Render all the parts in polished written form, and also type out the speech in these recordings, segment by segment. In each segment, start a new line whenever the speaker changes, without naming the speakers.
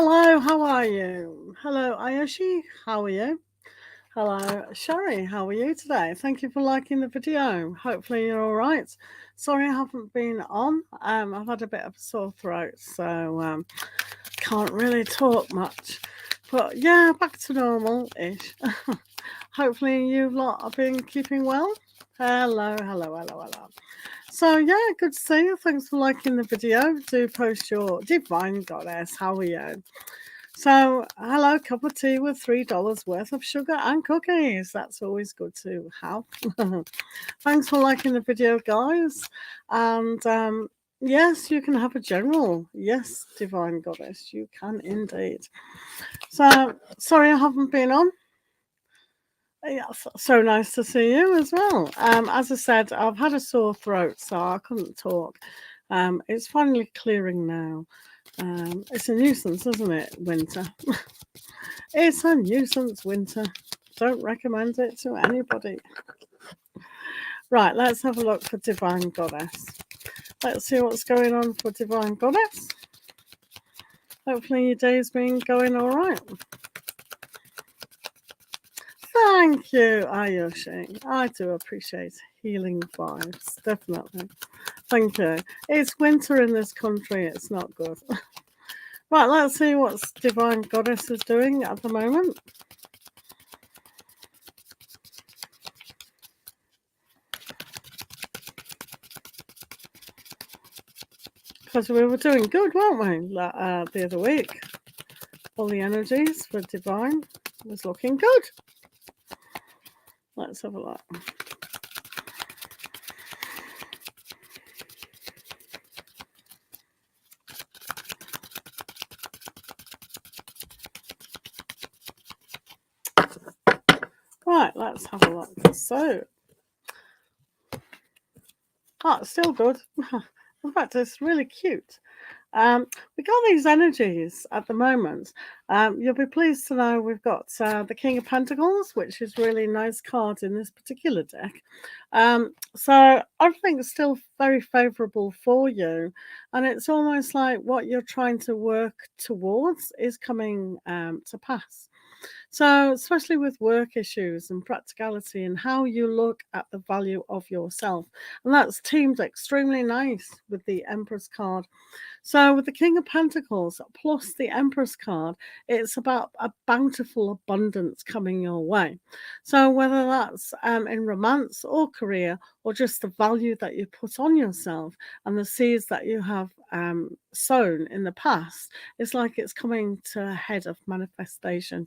Hello, how are you? Hello, Ayoshi, how are you? Hello, Sherry, how are you today? Thank you for liking the video. Hopefully you're all right. Sorry I haven't been on. I've had a bit of a sore throat, so can't really talk much. But yeah, back to normal-ish. Hopefully you lot have been keeping well. Hello, hello, hello, hello. So yeah, good to see you. Thanks for liking the video. Do post your divine goddess. How are you? So, hello, cup of tea with $3 worth of sugar and cookies. That's always good to have. Thanks for liking the video, guys. And yes, you can have a general. Yes, divine goddess, you can indeed. So, sorry I haven't been on. Yeah, so nice to see you as well. As I said, I've had a sore throat, so I couldn't talk. It's finally clearing now. It's a nuisance, isn't it? Winter. It's a nuisance, winter. Don't recommend it to anybody. Right, let's have a look for Divine Goddess. Let's see what's going on for Divine Goddess. Hopefully your day's been going all right. Thank you, Ayoshi. I do appreciate healing vibes, definitely. Thank you. It's winter in this country. It's not good. Right, let's see what Divine Goddess is doing at the moment. Because we were doing good, weren't we, the other week? All the energies for Divine was looking good. Let's have a look. Right, let's have a look. So, it's still good. In fact, it's really cute. We got these energies at the moment. You'll be pleased to know we've got the King of Pentacles, which is really nice card in this particular deck. So everything is still very favourable for you, and it's almost like what you're trying to work towards is coming to pass. So, especially with work issues and practicality and how you look at the value of yourself. And that's teamed extremely nice with the Empress card. So, with the King of Pentacles plus the Empress card, it's about a bountiful abundance coming your way. So, whether that's in romance or career, or just the value that you put on yourself and the seeds that you have sown in the past, it's like it's coming to a head of manifestation.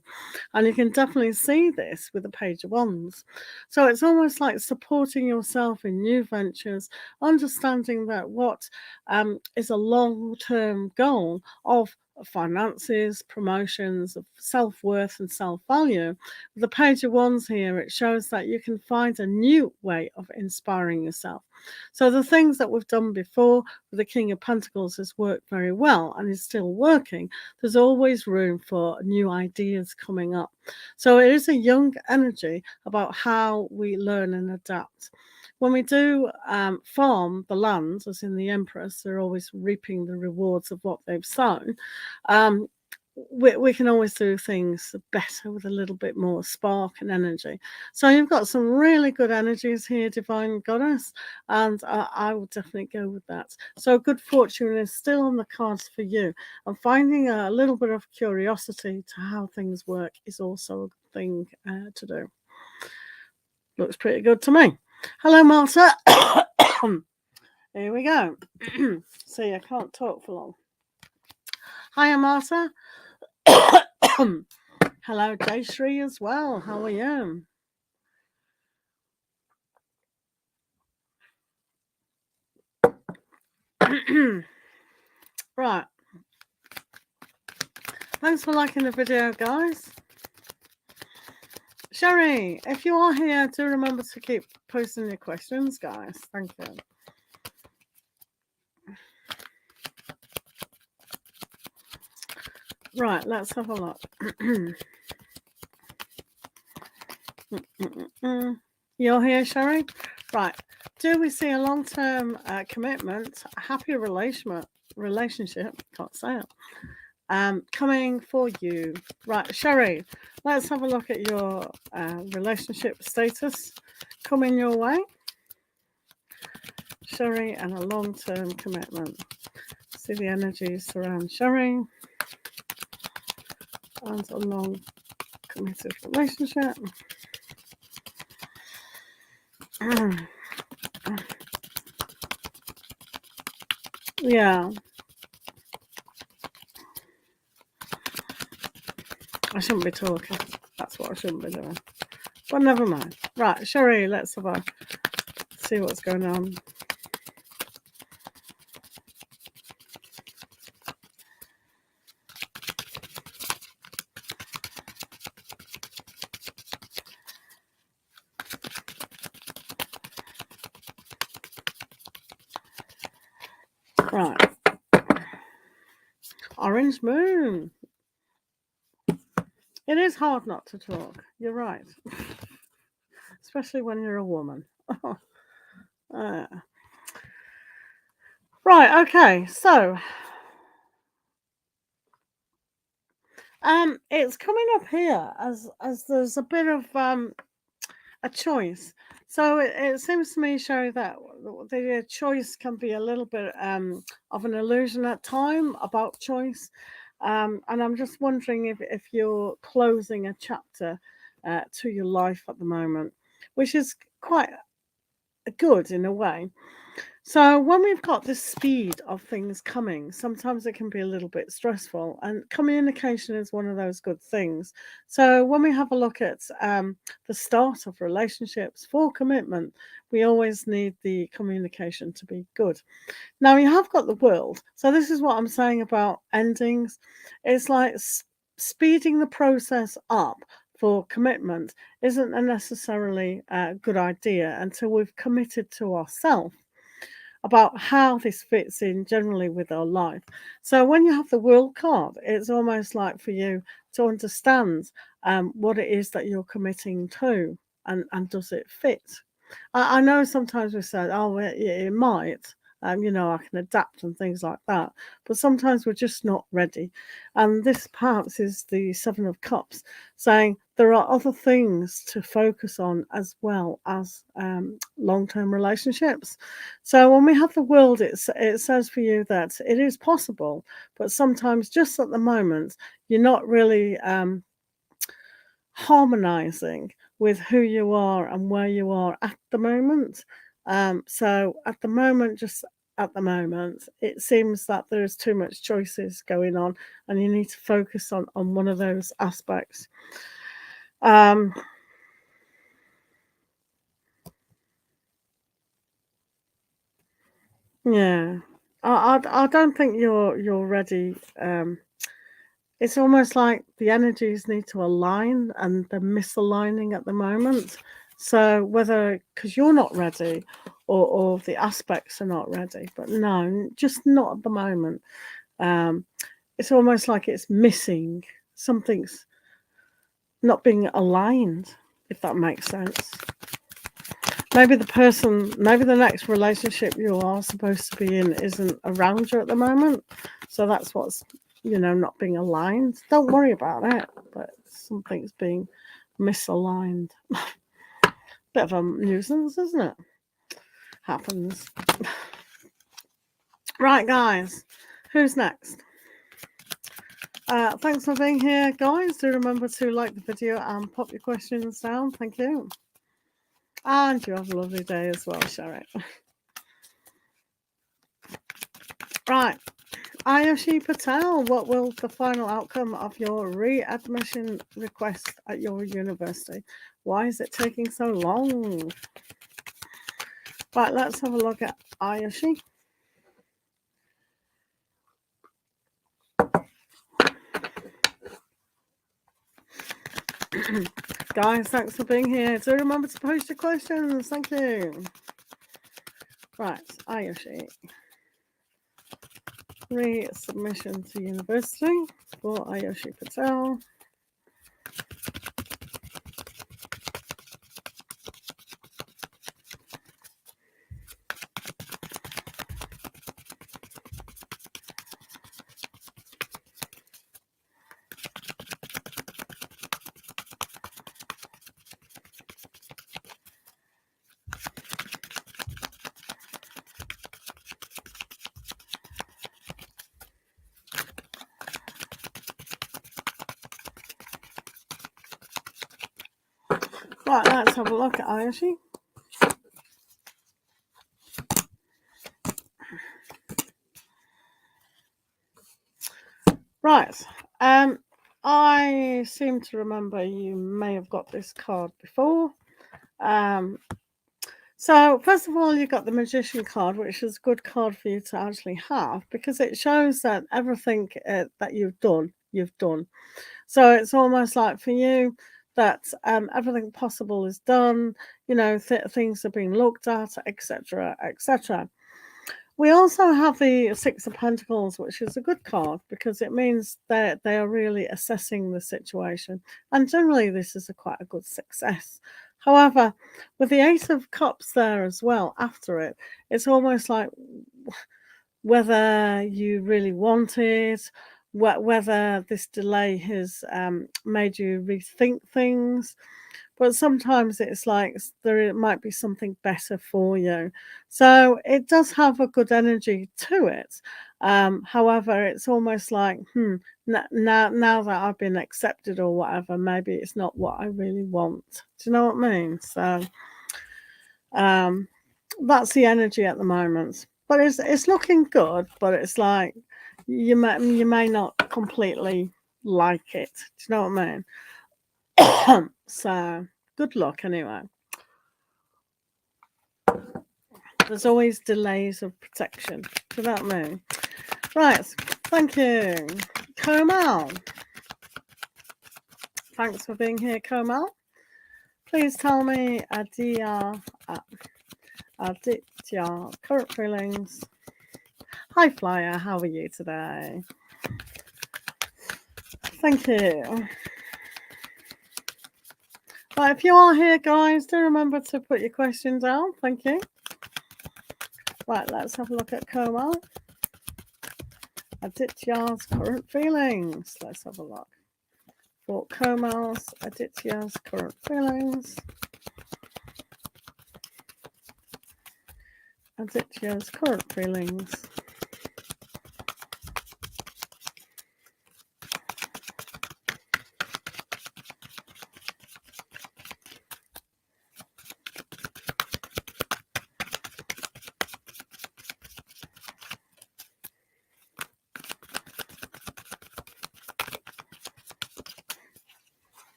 And you can definitely see this with the Page of Wands. So, it's almost like supporting yourself in new ventures, understanding that what is a long-term goal of finances, promotions, of self-worth and self-value. The Page of Wands here, it shows that you can find a new way of inspiring yourself. So the things that we've done before with the King of Pentacles has worked very well and is still working. There's always room for new ideas coming up. So it is a young energy about how we learn and adapt. When we do farm the land, as in the Empress, they're always reaping the rewards of what they've sown. We can always do things better with a little bit more spark and energy. So you've got some really good energies here, Divine Goddess, and I will definitely go with that. So good fortune is still on the cards for you, and finding a little bit of curiosity to how things work is also a good thing to do. Looks pretty good to me. Hello, Martha. Here we go. See, I can't talk for long. Hiya, Martha. Hello, Jayshree as well. How are you? Right. Thanks for liking the video, guys. Sherry, if you are here, do remember to keep posting your questions, guys. Thank you. Right, let's have a look. You're here, Sherry? Right. Do we see a long-term commitment, a happy relationship? Can't say it. coming for you. Right, Sherry, let's have a look at your relationship status coming your way. Sherry and a long-term commitment. See the energies surround Sherry and a long committed relationship. Yeah. I shouldn't be talking. That's what I shouldn't be doing. But never mind. Right, Sherry, let's have a see what's going on. Right. Orange moon. It is hard not to talk. You're right. Especially when you're a woman. Right, okay. So it's coming up here as there's a bit of a choice. So it seems to me, Sherry, that the choice can be a little bit of an illusion at time about choice. And I'm just wondering if you're closing a chapter to your life at the moment, which is quite good in a way. So when we've got the speed of things coming, sometimes it can be a little bit stressful, and communication is one of those good things. So when we have a look at the start of relationships for commitment, we always need the communication to be good. Now you have got the world. So this is what I'm saying about endings. It's like speeding the process up for commitment isn't necessarily a good idea until we've committed to ourselves about how this fits in generally with our life. So when you have the world card, it's almost like for you to understand what it is that you're committing to, and does it fit. I know sometimes we say, oh, it might, I can adapt and things like that. But sometimes we're just not ready. And this perhaps is the Seven of Cups, saying there are other things to focus on as well as long-term relationships. So when we have the world, it says for you that it is possible, but sometimes just at the moment, you're not really harmonizing with who you are and where you are at the moment. So at the moment, just at the moment, it seems that there's too much choices going on, and you need to focus on one of those aspects. Yeah, I don't think you're ready. It's almost like the energies need to align, and they're misaligning at the moment. So whether because you're not ready, or the aspects are not ready, but no, just not at the moment. Um, it's almost like it's missing. Something's not being aligned, if that makes sense. Maybe the next relationship you are supposed to be in isn't around you at the moment. So that's what's, not being aligned. Don't worry about it, but something's being misaligned. Bit of a nuisance, isn't it? Happens. Right, guys. Who's next? Thanks for being here, guys. Do remember to like the video and pop your questions down. Thank you. And you have a lovely day as well, Sherry. Right. Ayushi Patel, what will the final outcome of your readmission request at your university? Why is it taking so long? Right, let's have a look at Ayushi. Guys, thanks for being here. Do remember to post your questions. Thank you. Right, Ayushi. Resubmission to university for Ayushi Patel. Right, let's have a look at Ayashi. Right. I seem to remember you may have got this card before. So first of all, you got the Magician card, which is a good card for you to actually have because it shows that everything that you've done. So it's almost like for you that everything possible is done. You know, things are being looked at, etc., etc. We also have the Six of Pentacles, which is a good card because it means that they are really assessing the situation. And generally, this is quite a good success. However, with the Ace of Cups there as well after it, it's almost like whether you really want it, whether this delay has made you rethink things. But sometimes it's like there might be something better for you. So it does have a good energy to it. However, it's almost like, now that I've been accepted or whatever, maybe it's not what I really want. Do you know what I mean? So that's the energy at the moment. But it's looking good, but it's like you may not completely like it. Do you know what I mean? So good luck anyway. There's always delays of protection. Do you know what I mean? Right, thank you. Komal. Thanks for being here, Komal. Please tell me Aditya, current feelings. Hi Flyer, how are you today? Thank you. Right, if you are here, guys, do remember to put your questions down. Thank you. Right, let's have a look at Komal. Aditya's current feelings. Let's have a look. For Komal's Aditya's current feelings. Aditya's current feelings.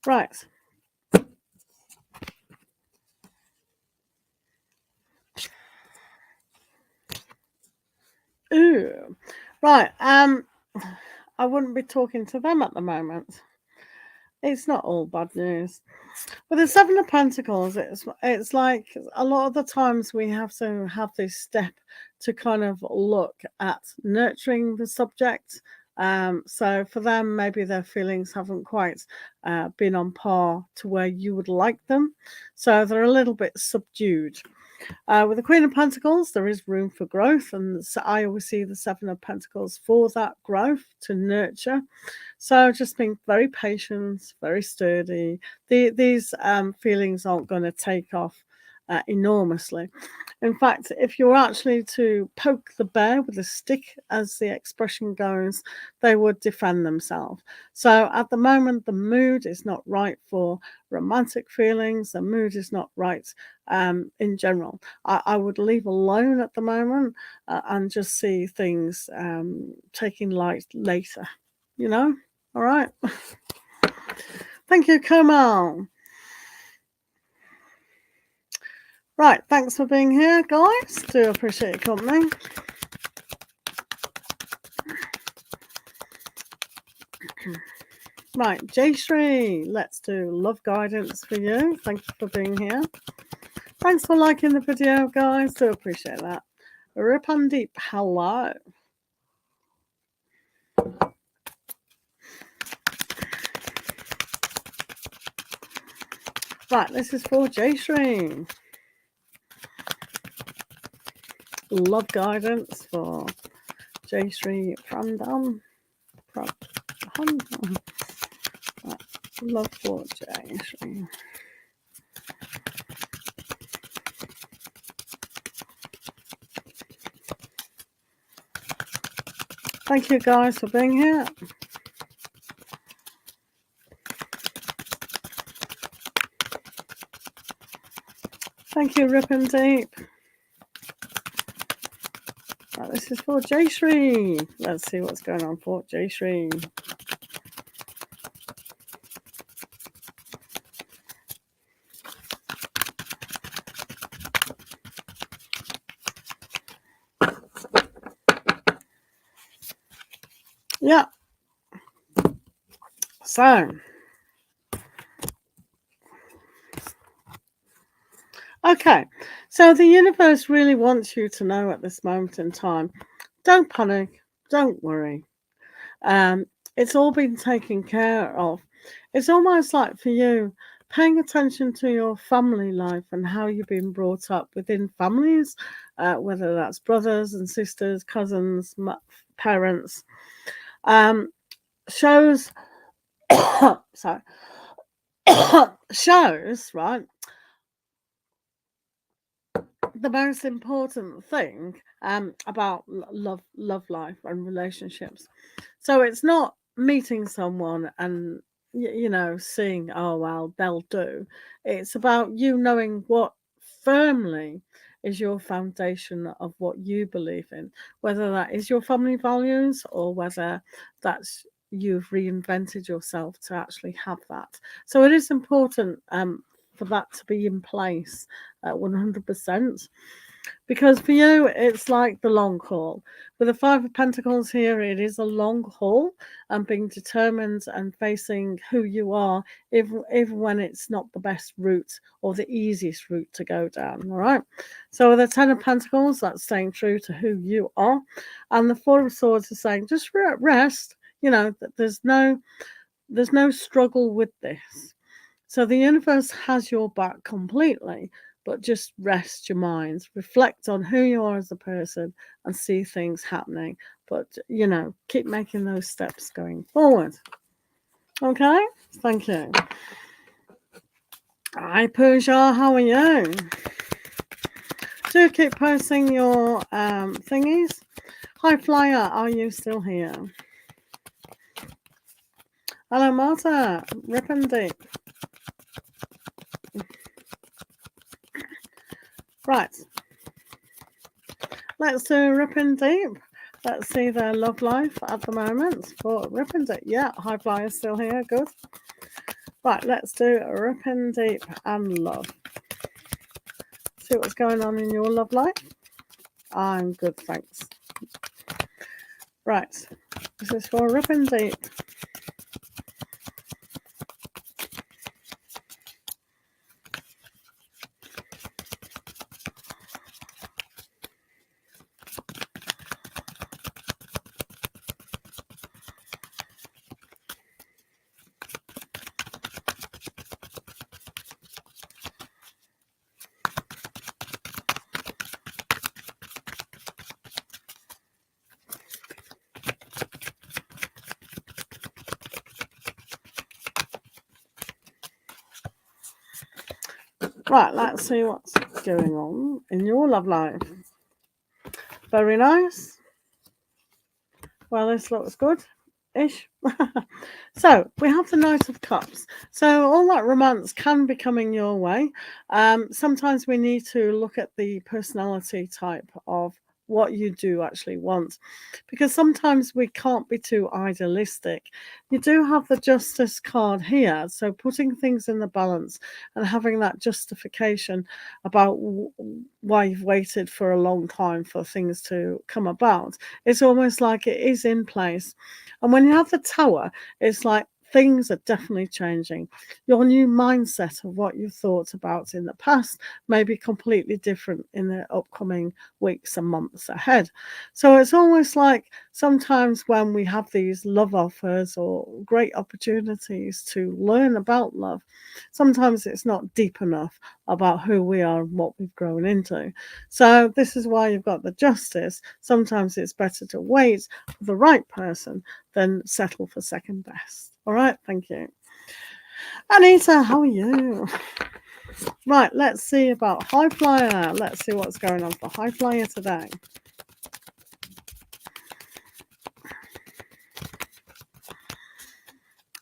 Right. Ooh. Right. I wouldn't be talking to them at the moment. It's not all bad news. With the Seven of Pentacles, it's like a lot of the times we have to have this step to kind of look at nurturing the subject. So for them, maybe their feelings haven't quite been on par to where you would like them. So they're a little bit subdued. With the Queen of Pentacles, there is room for growth, and so I always see the Seven of Pentacles for that growth to nurture. So just being very patient, very sturdy. These feelings aren't going to take off enormously. In fact, if you're actually to poke the bear with a stick, as the expression goes, they would defend themselves. So at the moment, the mood is not right for romantic feelings. The mood is not right in general. I would leave alone at the moment and just see things taking light later, you know? All right. Thank you, Kamal. Right, thanks for being here, guys. Do appreciate your company. Right, Jayshree, let's do love guidance for you. Thank you for being here. Thanks for liking the video, guys. Do appreciate that. Ripandeep, hello. Right, this is for Jayshree. Love guidance for Jayshree Prandam. Love for Jayshree. Thank you guys for being here. Thank you, Rip and Deep. Right, this is for Jayshree. Let's see what's going on for Jayshree. Yeah. So, okay. So the universe really wants you to know at this moment in time, don't panic, don't worry. It's all been taken care of. It's almost like for you paying attention to your family life and how you've been brought up within families, whether that's brothers and sisters, cousins, parents, shows sorry shows, right, the most important thing about love life and relationships. So it's not meeting someone and seeing, oh well, they'll do. It's about you knowing what firmly is your foundation of what you believe in, whether that is your family values or whether that's you've reinvented yourself to actually have that. So it is important for that to be in place 100%. Because for you, it's like the long haul. With the Five of Pentacles here, it is a long haul and being determined and facing who you are, even when it's not the best route or the easiest route to go down. All right. So with the Ten of Pentacles, that's staying true to who you are. And the Four of Swords is saying, just rest. There's no struggle with this. So the universe has your back completely, but just rest your mind, reflect on who you are as a person and see things happening. But, keep making those steps going forward. Okay? Thank you. Hi, Pooja. How are you? Do keep posting your thingies. Hi, Flyer. Are you still here? Hello, Marta. Rip and Deep. Right. Let's do Rip and Deep. Let's see their love life at the moment for Rip and Deep. Yeah, High Flyer still here. Good. Right, let's do Rip and Deep and love. See what's going on in your love life. I'm good, thanks. Right, this is for Rip and Deep. Right, let's see what's going on in your love life. Very nice. Well, this looks good-ish. So, we have the Knight of Cups. So, all that romance can be coming your way. Sometimes we need to look at the personality type of what you do actually want, because sometimes we can't be too idealistic. You do have the Justice card here, so putting things in the balance and having that justification about why you've waited for a long time for things to come about. It's almost like it is in place. And when you have the Tower, it's like things are definitely changing. Your new mindset of what you thought about in the past may be completely different in the upcoming weeks and months ahead. So it's almost like sometimes when we have these love offers or great opportunities to learn about love, sometimes it's not deep enough about who we are and what we've grown into. So this is why you've got the Justice. Sometimes it's better to wait for the right person than settle for second best. All right, thank you. Anita, how are you? Right, let's see about High Flyer. Let's see what's going on for High Flyer today.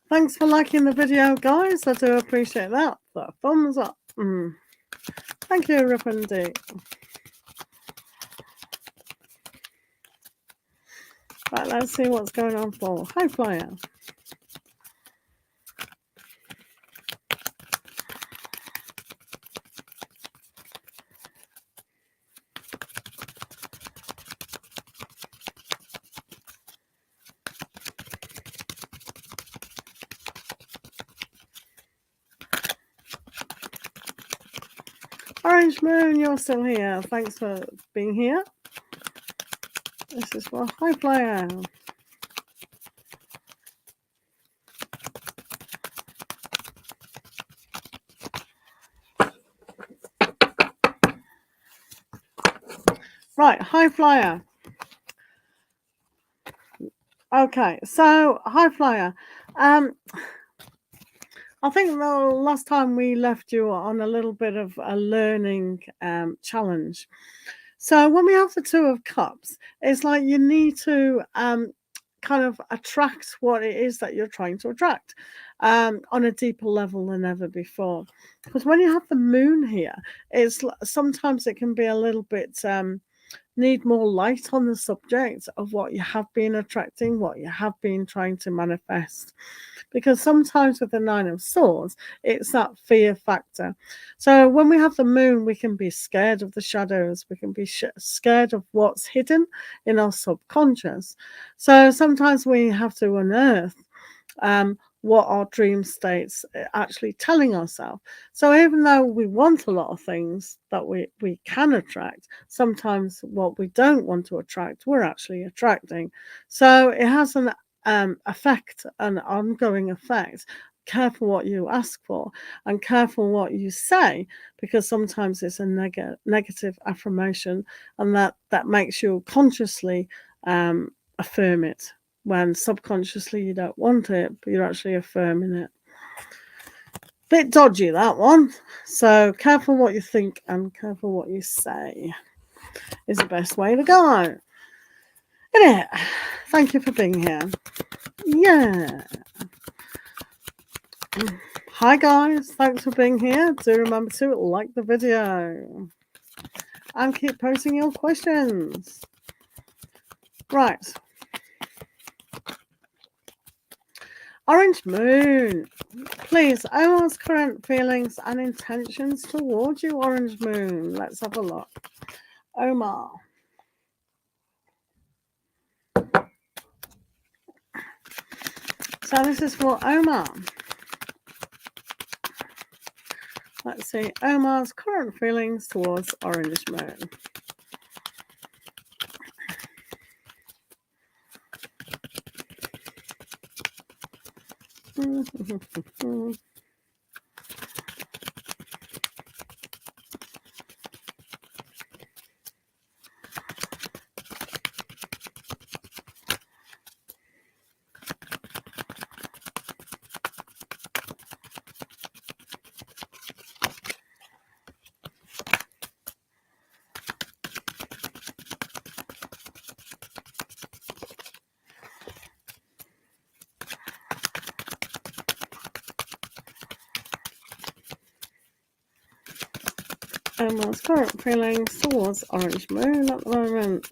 Thanks for liking the video, guys. I do appreciate that. The thumbs up. Thank you, Rupendi. Right, let's see what's going on for High Flyer. Orange Moon, you're still here. Thanks for being here. This is for High Flyer. Right, High Flyer. Okay, so High Flyer. I think the last time we left you on a little bit of a learning challenge. So when we have the Two of Cups, it's like you need to kind of attract what it is that you're trying to attract on a deeper level than ever before. Because when you have the moon here, it's sometimes it can be a little bit need more light on the subject of what you have been attracting, what you have been trying to manifest. Because sometimes with the Nine of Swords, it's that fear factor. So when we have the moon, we can be scared of the shadows. We can be scared of what's hidden in our subconscious. So sometimes we have to unearth what our dream states actually telling ourselves. So even though we want a lot of things that we can attract, sometimes what we don't want to attract, we're actually attracting. So it has an effect, an ongoing effect. Careful what you ask for and careful what you say, because sometimes it's a negative affirmation, and that makes you consciously affirm it when subconsciously you don't want it, but you're actually affirming it. Bit dodgy, that one. So careful what you think and careful what you say is the best way to go. Isn't it? Thank you for being here. Yeah. Hi guys, thanks for being here. Do remember to like the video and keep posting your questions. Right. Orange Moon. Please, Omar's current feelings and intentions towards you, Orange Moon. Let's have a look. Omar. So this is for Omar. Let's see. Omar's current feelings towards Orange Moon. Omar's current feelings towards Orange Moon at the moment.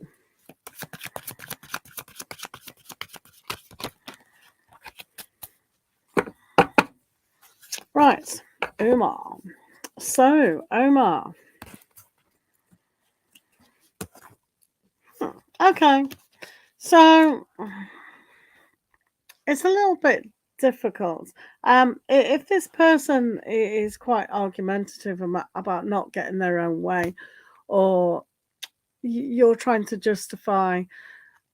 Right, Omar. So, Omar. Okay. So, it's a little bit difficult. If this person is quite argumentative about not getting their own way, or you're trying to justify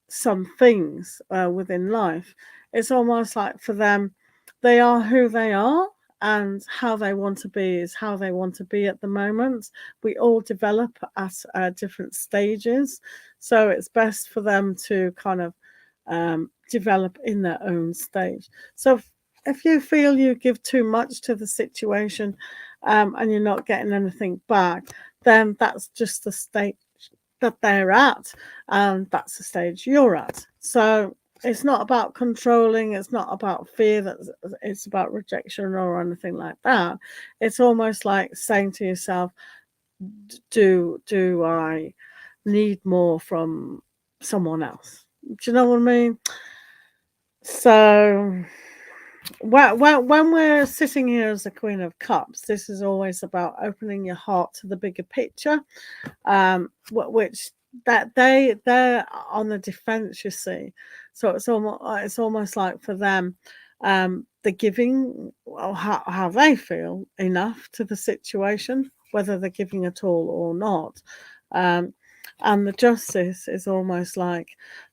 some things within life, it's almost like for them, they are who they are, and how they want to be is how they want to be at the moment. We all develop at different stages, so it's best for them to kind of develop in their own stage. So if you feel you give too much to the situation and you're not getting anything back, then that's just the stage that they're at, and that's the stage you're at. So it's not about controlling, it's not about fear, that it's about rejection or anything like that. It's almost like saying to yourself, do I need more from someone else? Do you know what I mean? So when we're sitting here as the Queen of Cups, this is always about opening your heart to the bigger picture, which that they're on the defense, you see. So it's almost like for them, they're giving, or how they feel, enough to the situation, whether they're giving at all or not. And the justice is almost like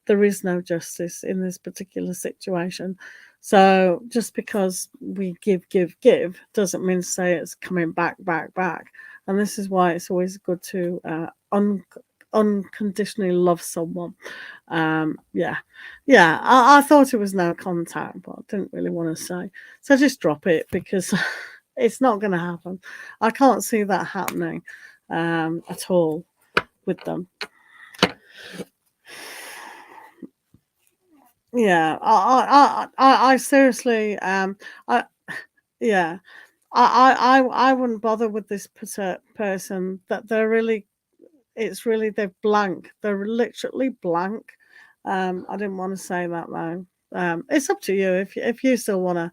there is no justice in this particular situation. So just because we give doesn't mean to say it's coming back. And this is why it's always good to unconditionally love someone. I thought it was no contact, but I didn't really want to say. So just drop it, because it's not going to happen. I can't see that happening at all with them. Yeah, I seriously, I wouldn't bother with this person. That they're blank. They're literally blank. I didn't want to say that though. It's up to you if you still want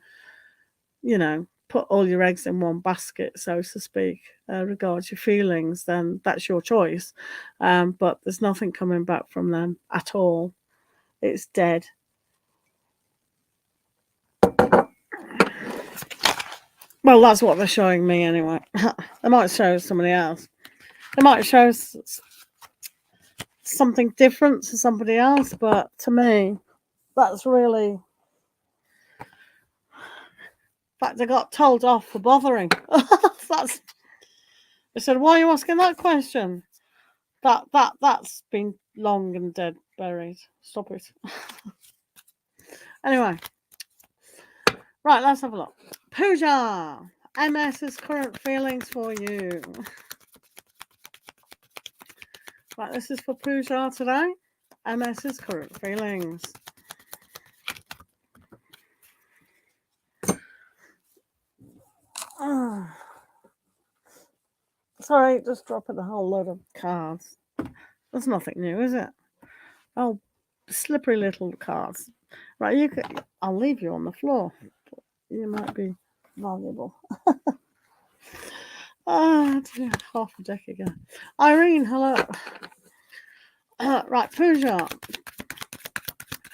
to, put all your eggs in one basket, so to speak, regards your feelings, then that's your choice. But there's nothing coming back from them at all. It's dead. Well, that's what they're showing me anyway. They might show somebody else. They might show something different to somebody else, but to me, that's really. In fact, I got told off for bothering. They said, "Why are you asking that question? That's been long and dead buried. Stop it." Anyway, right, let's have a look. Pooja, MS's current feelings for you. Right, this is for Pooja today. MS's current feelings. Sorry, just dropping a whole load of cards. That's nothing new, is it? Oh, slippery little cards. Right, I'll leave you on the floor. You might be valuable. Half a deck ago. Irene, hello. Right, Pooja.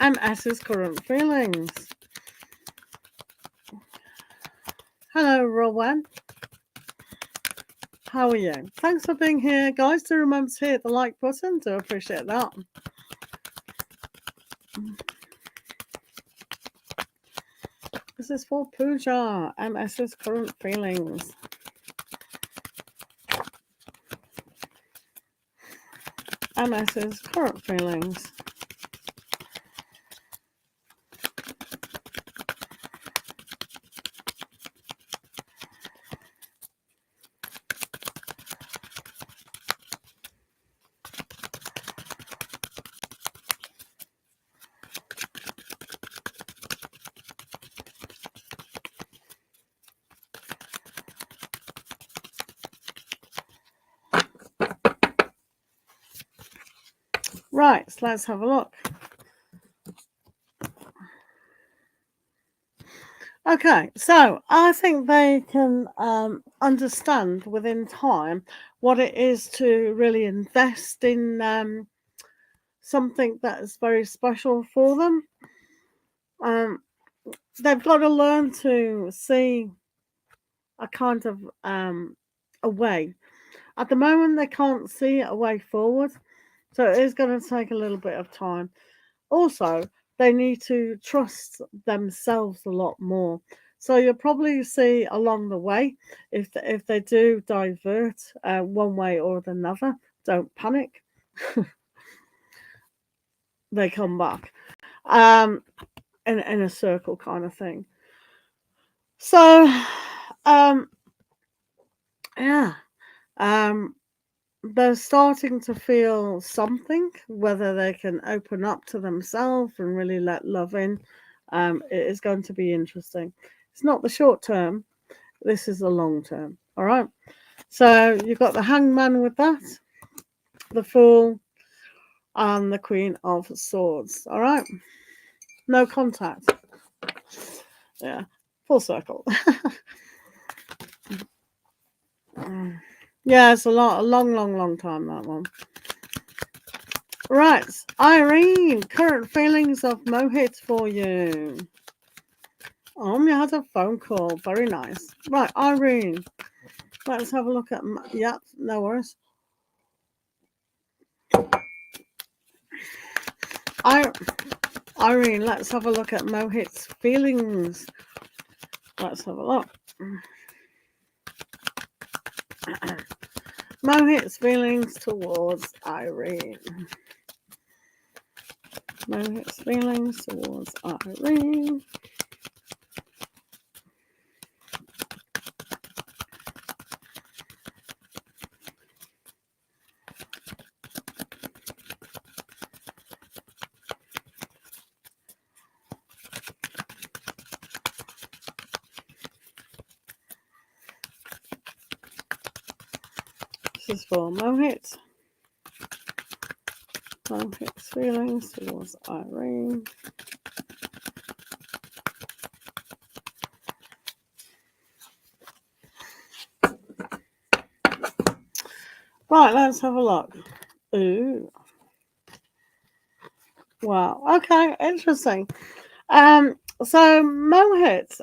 MS's current feelings. Hello, Rowan. How are you? Thanks for being here, guys. Do remember to hit the like button. Do appreciate that. This is for Pooja. MS's current feelings. MS's current feelings. Right, so let's have a look. Okay, so I think they can understand within time what it is to really invest in something that is very special for them. They've got to learn to see a kind of a way. At the moment, they can't see a way forward, so it is going to take a little bit of time. Also, they need to trust themselves a lot more. So you'll probably see along the way, if they do divert one way or another, don't panic. They come back in a circle kind of thing. So, yeah, they're starting to feel something, whether they can open up to themselves and really let love in. It is going to be interesting. It's not the short term, this is the long term. All right. So you've got the Hangman with that, the Fool, and the Queen of Swords. All right, no contact. Yeah, full circle. Yeah, it's a long time, that one. Right, Irene, current feelings of Mohit for you. You had a phone call. Very nice. Right, Irene, let's have a look at. Yeah, no worries. Irene, let's have a look at Mohit's feelings. Let's have a look. Mohit's feelings towards Irene. Mohit's feelings towards Irene. This is for Mohit. Mohit's feelings towards Irene. Right, let's have a look. Ooh. Wow. Okay, interesting. So Mohit,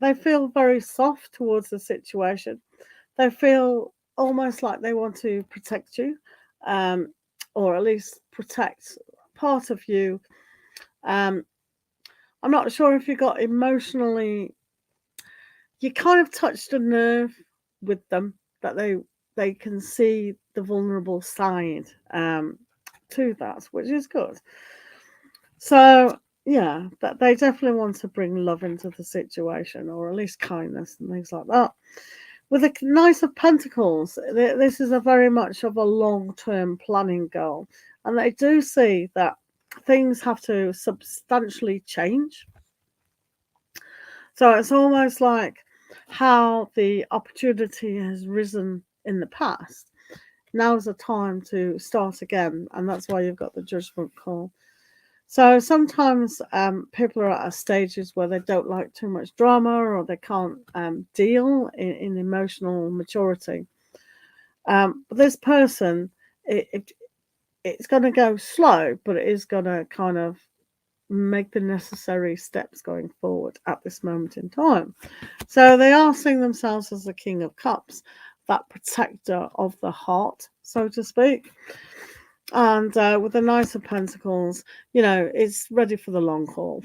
they feel very soft towards the situation. They feel almost like they want to protect you, or at least protect part of you. I'm not sure if you got emotionally. You kind of touched a nerve with them that they can see the vulnerable side to that, which is good. So yeah, that they definitely want to bring love into the situation, or at least kindness and things like that. With the Knight of Pentacles, this is a very much of a long-term planning goal, and they do see that things have to substantially change. So it's almost like how the opportunity has risen in the past. Now's the time to start again, and that's why you've got the Judgment call. So sometimes people are at stages where they don't like too much drama, or they can't deal in emotional maturity. But this person, it's going to go slow, but it is going to kind of make the necessary steps going forward at this moment in time. So they are seeing themselves as the King of Cups, that protector of the heart, so to speak. And with the Knight of Pentacles, it's ready for the long haul,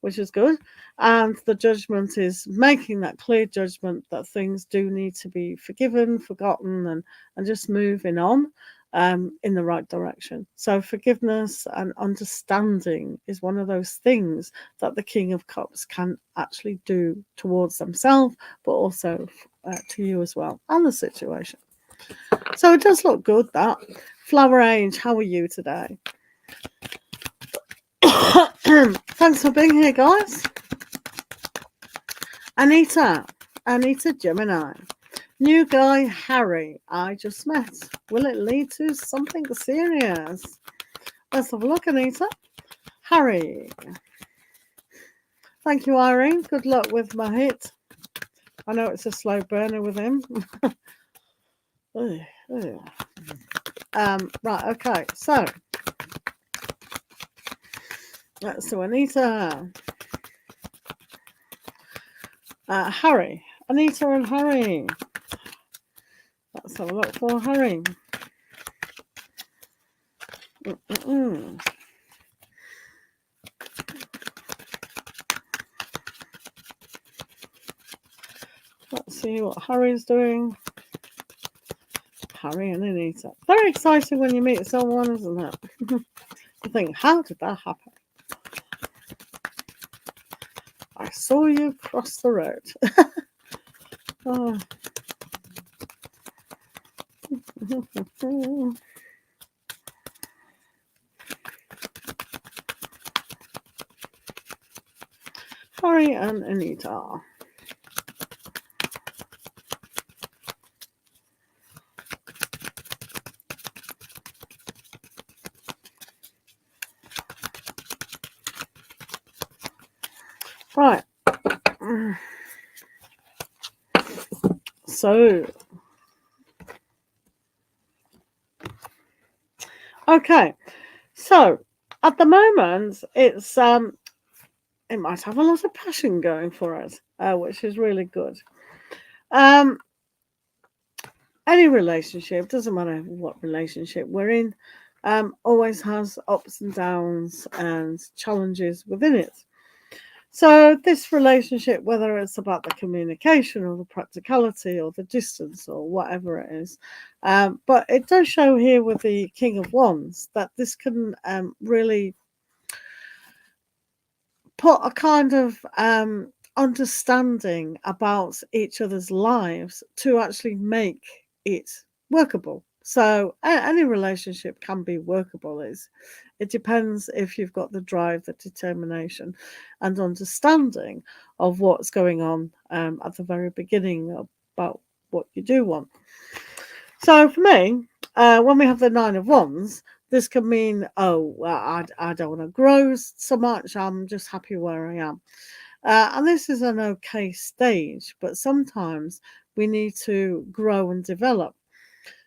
which is good. And the Judgment is making that clear judgment that things do need to be forgiven, forgotten, and just moving on in the right direction. So forgiveness and understanding is one of those things that the King of Cups can actually do towards themselves, but also to you as well, and the situation. So it does look good, that. Flower Ange, how are you today? Thanks for being here, guys. Anita Gemini. New guy, Harry, I just met. Will it lead to something serious? Let's have a look, Anita. Harry. Thank you, Irene. Good luck with my hit. I know it's a slow burner with him. Right, okay, so let's do Anita. Harry. Anita and Harry. Let's have a look for Harry. Let's see what Harry's doing. Harry and Anita. Very exciting when you meet someone, isn't it? You think, how did that happen? I saw you cross the road. Oh. Harry and Anita. Right. So, okay. So, at the moment, it might have a lot of passion going for it, which is really good. Any relationship, doesn't matter what relationship we're in, always has ups and downs and challenges within it. So this relationship, whether it's about the communication or the practicality or the distance or whatever it is, but it does show here with the King of Wands that this can really put a kind of understanding about each other's lives to actually make it workable. So any relationship can be workable. It depends if you've got the drive, the determination, and understanding of what's going on at the very beginning about what you do want. So for me, when we have the Nine of Wands, this can mean, oh, well, I don't want to grow so much. I'm just happy where I am. And this is an okay stage, but sometimes we need to grow and develop.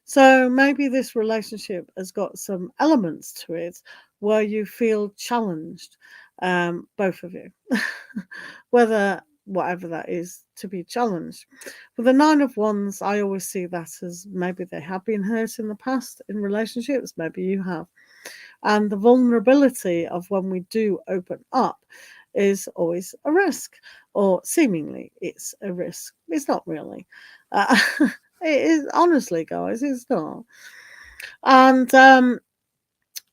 So maybe this relationship has got some elements to it where you feel challenged, both of you, whatever that is to be challenged. With the Nine of Wands, I always see that as maybe they have been hurt in the past in relationships, maybe you have. And the vulnerability of when we do open up is always a risk, or seemingly it's a risk. It's not really. It is, honestly, guys, it's not. And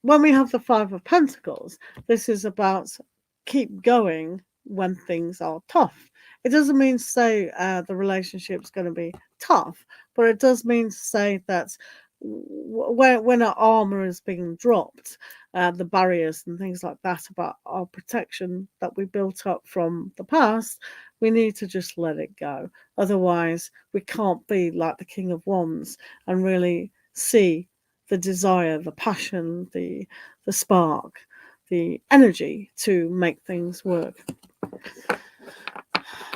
when we have the Five of Pentacles, this is about keep going when things are tough. It doesn't mean to say the relationship's going to be tough, but it does mean to say that when our armor is being dropped, the barriers and things like that about our protection that we built up from the past, we need to just let it go. Otherwise, we can't be like the King of Wands and really see the desire, the passion, the spark, the energy to make things work.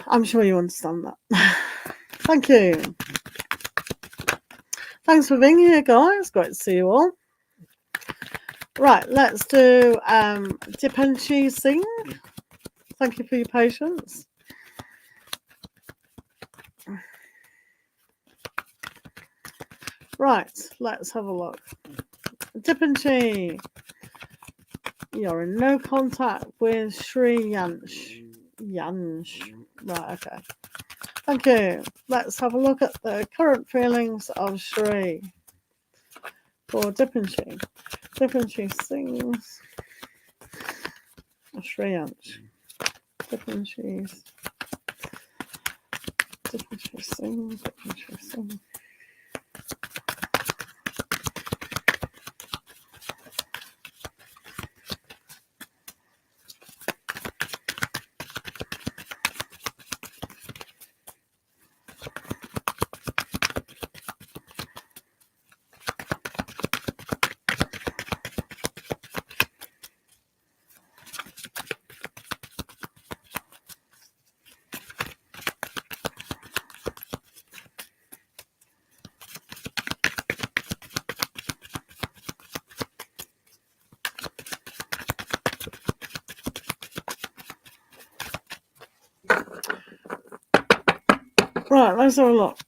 I'm sure you understand that. Thank you. Thanks for being here, guys. Great to see you all. Right, let's do Dip and She Sing. Thank you for your patience. Right, let's have a look. Dip and She. You're in no contact with Sri Yansh. Right, okay. Thank you. Let's have a look at the current feelings of Sri for Dip and She. Dip and She sings. Sri Yansh. Dip and She sings. Dip and She sings. Right, let's have a look.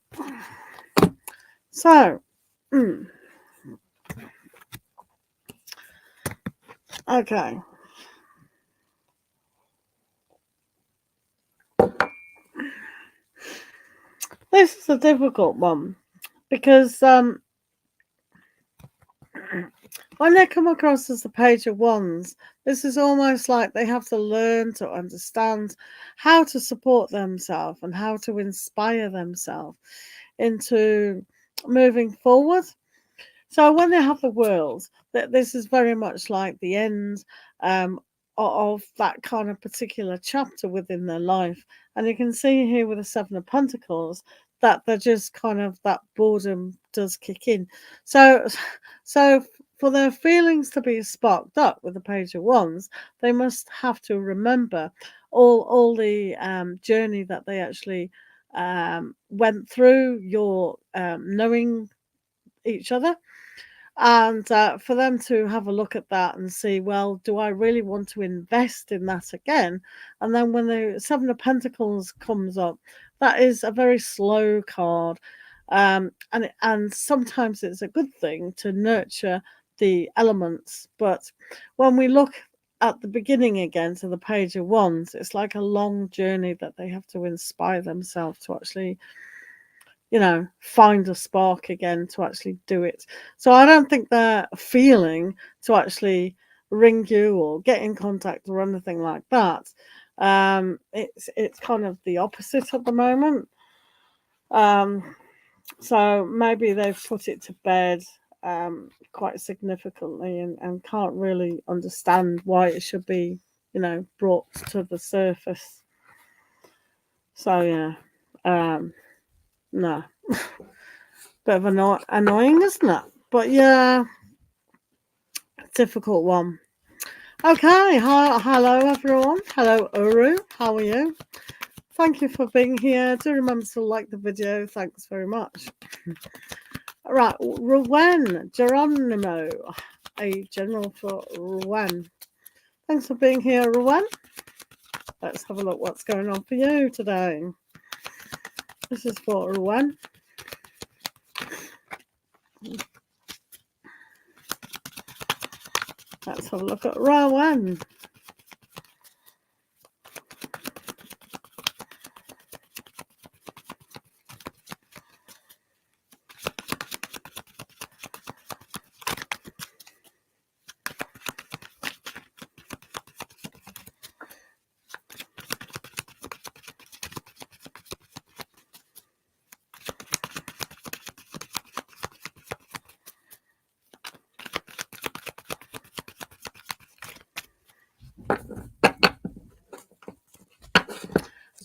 So, okay. This is a difficult one because when they come across as the Page of Wands, this is almost like they have to learn to understand how to support themselves and how to inspire themselves into moving forward. So when they have the World, this is very much like the end of that kind of particular chapter within their life. And you can see here with the Seven of Pentacles that they're just kind of, that boredom does kick in. So for their feelings to be sparked up with the Page of Wands, they must have to remember all the journey that they actually went through, your knowing each other. And for them to have a look at that and see, well, do I really want to invest in that again? And then when the Seven of Pentacles comes up, that is a very slow card. And sometimes it's a good thing to nurture the elements. But when we look at the beginning again to the Page of Wands, it's like a long journey that they have to inspire themselves to actually, find a spark again to actually do it. So I don't think they're feeling to actually ring you or get in contact or anything like that. It's kind of the opposite at the moment. So maybe they've put it to bed quite significantly and can't really understand why it should be, brought to the surface. So yeah, no. Bit of annoying, isn't it? But yeah, difficult one. Okay, hello everyone. Hello Uru, how are you? Thank you for being here. Do remember to like the video. Thanks very much. Right, Rowan Geronimo, a general for Rowan. Thanks for being here, Rowan. Let's have a look what's going on for you today. This is for Rowan. Let's have a look at Rowan.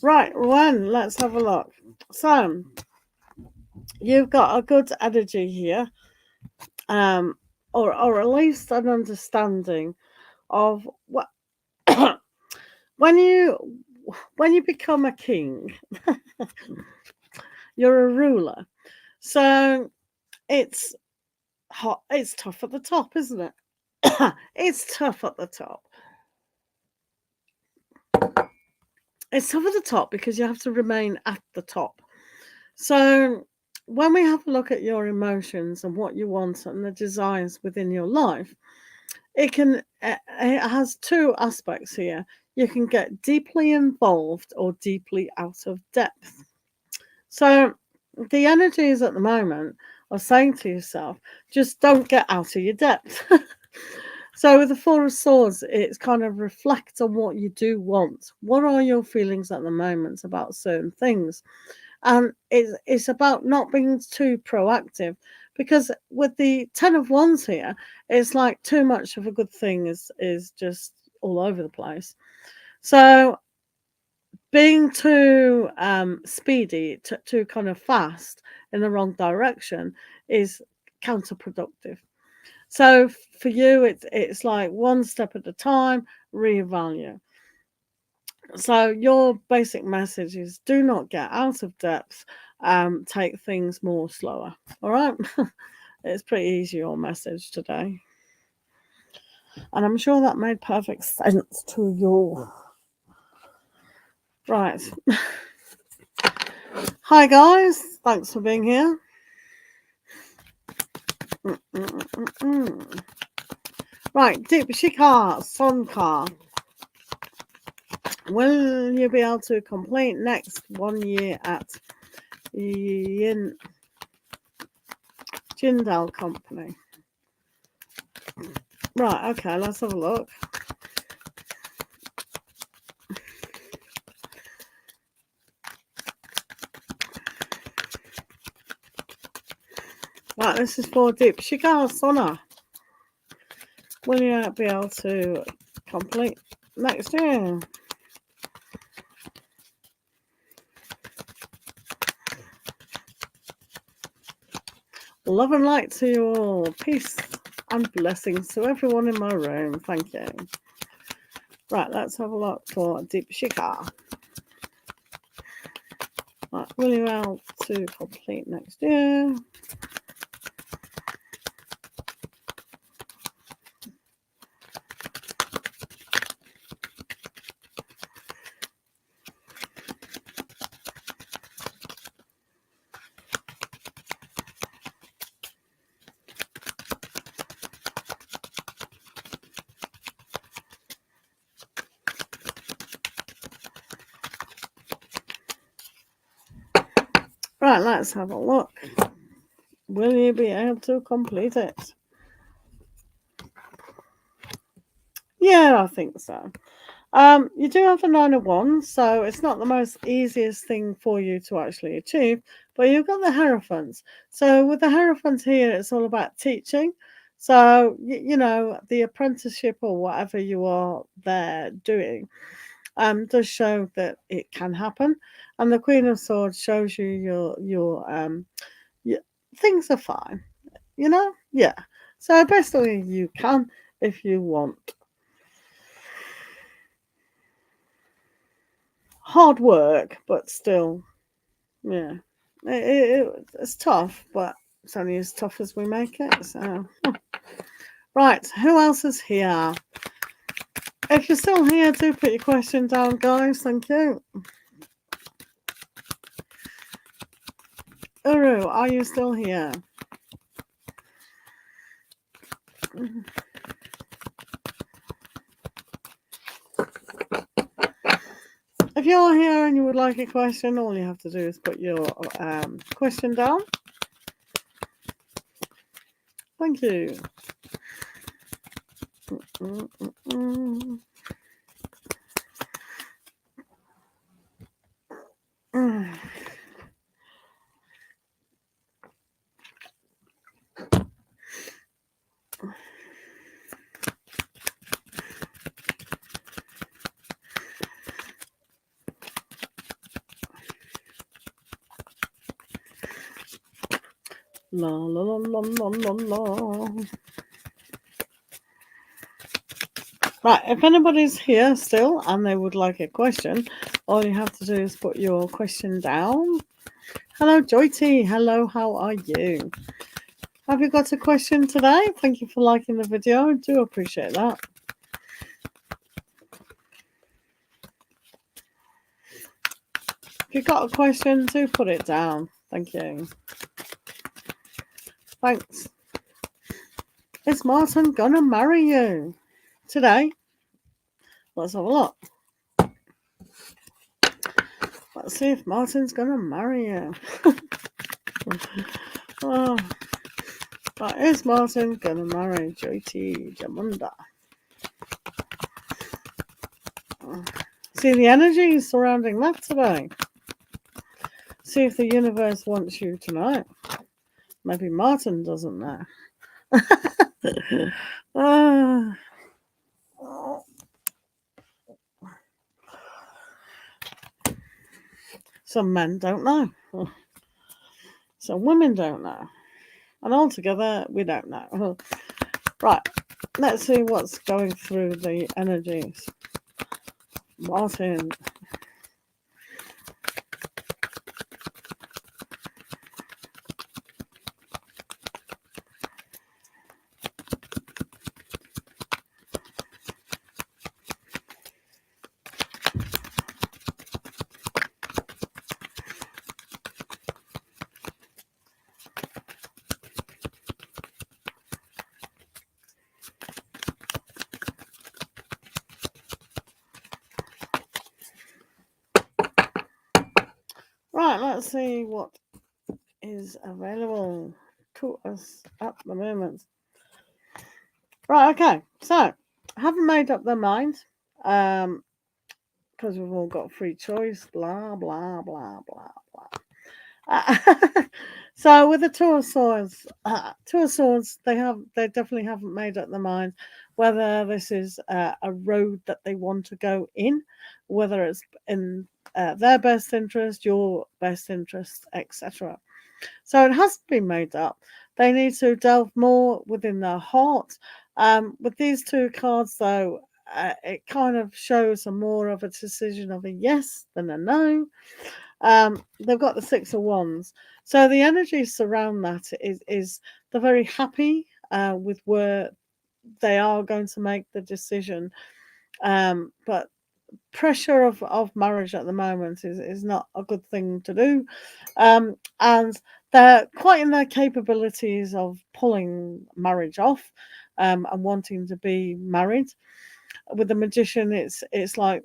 Right, Rowan, let's have a look. So, you've got a good energy here, or at least an understanding of what when you become a king, you're a ruler. So it's hot. It's tough at the top, isn't it? It's tough at the top. It's tough at the top because you have to remain at the top. So when we have a look at your emotions and what you want and the desires within your life, it has two aspects here. You can get deeply involved or deeply out of depth. So the energies at the moment are saying to yourself, just don't get out of your depth. So with the Four of Swords, it's kind of reflects on what you do want. What are your feelings at the moment about certain things? And it's about not being too proactive, because with the Ten of Wands here, it's like too much of a good thing is just all over the place. So being too speedy, too kind of fast in the wrong direction is counterproductive. So for you, it's like one step at a time, reevaluate. So your basic message is do not get out of depth, take things more slower. All right. It's pretty easy, your message today. And I'm sure that made perfect sense to you. Right. Hi guys, thanks for being here. Right, Deepshikha Sonkar. Will you be able to complete next 1 year at Jindal Company? Right, okay, let's have a look. Right, this is for Deepshikha Sona. Will you be able to complete next year? Love and light to you all. Peace and blessings to everyone in my room. Thank you. Right, let's have a look for Deep Shikha. Right, will you able to complete next year? Right, let's have a look. Will you be able to complete it? Yeah, I think so. You do have a 9 of Wands, so it's not the most easiest thing for you to actually achieve, but you've got the Hierophants. So with the Hierophants here, it's all about teaching. So, you know, the apprenticeship or whatever you are there doing does show that it can happen. And the Queen of Swords shows you your things are fine, you know? Yeah. So basically you can if you want. Hard work, but still, yeah. It's tough, but it's only as tough as we make it. So, right, who else is here? If you're still here, do put your question down, guys. Thank you. Uru, are you still here? If you're here and you would like a question, all you have to do is put your question down. Thank you. La la la la la la la. Right, if anybody's here still and they would like a question, all you have to do is put your question down. Hello, Joyty. Hello, how are you? Have you got a question today? Thank you for liking the video. I do appreciate that. If you've got a question, do put it down. Thank you. Thanks. Is Martin gonna marry you today? Let's have a look. Let's see if Martin's gonna marry you. Oh, but is Martin gonna marry Jyoti Jamunda? See the energy surrounding that today. See if the universe wants you tonight. Maybe Martin doesn't know. Some men don't know. Some women don't know. And altogether, we don't know. Right, let's see what's going through the energies. Martin. Right, let's see what is available to us at the moment. Right, okay. So, haven't made up their mind. Because we've all got free choice. Blah blah blah blah blah. So with the Two of Swords, they definitely haven't made up their mind whether this is a road that they want to go in, whether it's in their best interest, your best interest, etc. So it hasn't been made up. They need to delve more within their heart. With these two cards, though, it kind of shows a more of a decision of a yes than a no. They've got the Six of Wands, so the energy surround that is they're very happy with where they are going to make the decision, but pressure of marriage at the moment is not a good thing to do, and they're quite in their capabilities of pulling marriage off, and wanting to be married. With the Magician, it's like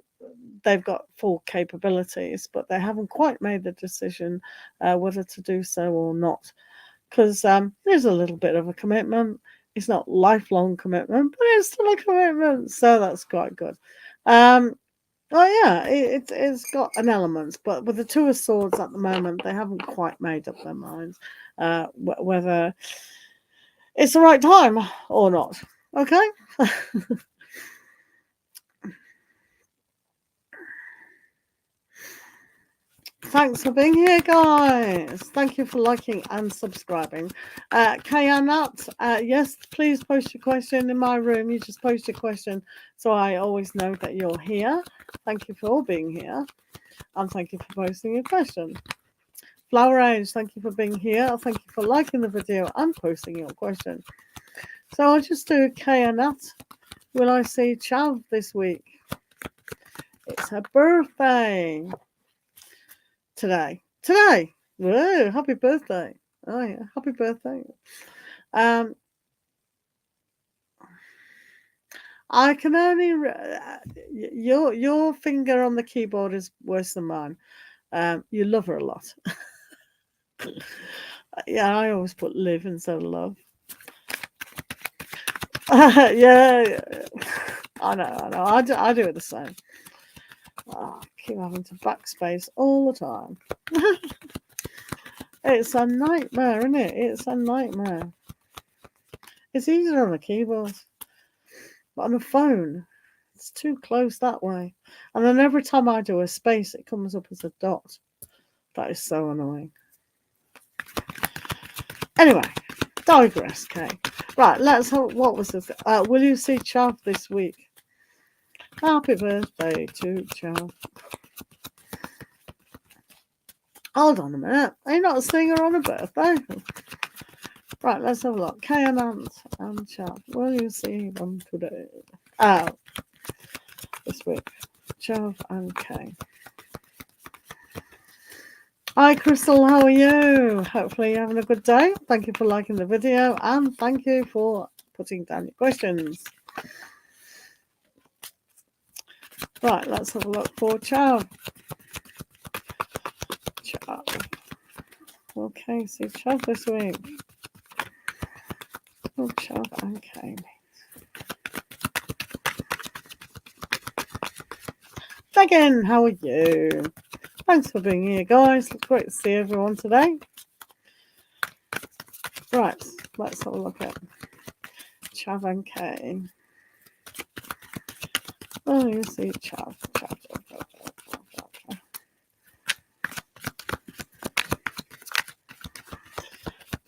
they've got full capabilities, but they haven't quite made the decision whether to do so or not, because there's a little bit of a commitment. It's not lifelong commitment, but it's still a commitment, so that's quite good. Oh yeah, it's got an element, but with the Two of Swords at the moment, they haven't quite made up their minds whether it's the right time or not. Okay. Thanks for being here, guys. Thank you for liking and subscribing. Kayanat, yes, please post your question in my room. You just post your question so I always know that you're here. Thank you for being here. And thank you for posting your question. Flower Age, thank you for being here. Thank you for liking the video and posting your question. So I'll just do Kayanat. Will I see Chav this week? It's her birthday. Today. Whoa, happy birthday. Oh yeah, happy birthday. I can only your finger on the keyboard is worse than mine. You love her a lot. Yeah, I always put live instead of love. Yeah, I know. I do it the same. Oh, I keep having to backspace all the time. It's a nightmare, isn't it? It's a nightmare. It's easier on a keyboard, but on a phone, it's too close that way. And then every time I do a space, it comes up as a dot. That is so annoying. Anyway, digress, Kay. Right, let's hope. What was this? Will you see Chav this week? Happy birthday to Chav. Hold on a minute. Are you not seeing her on her birthday? Right, let's have a look. Kay and Chav. Will you see them today? Oh, this week. Chav and Kay. Hi, Crystal. How are you? Hopefully you're having a good day. Thank you for liking the video and thank you for putting down your questions. Right, let's have a look for Chav. Chav. Okay, see Chav this week. Oh, Chav and Kay. Megan, how are you? Thanks for being here, guys. It's great to see everyone today. Right, let's have a look at Chav and Kay. Oh, you see Chav.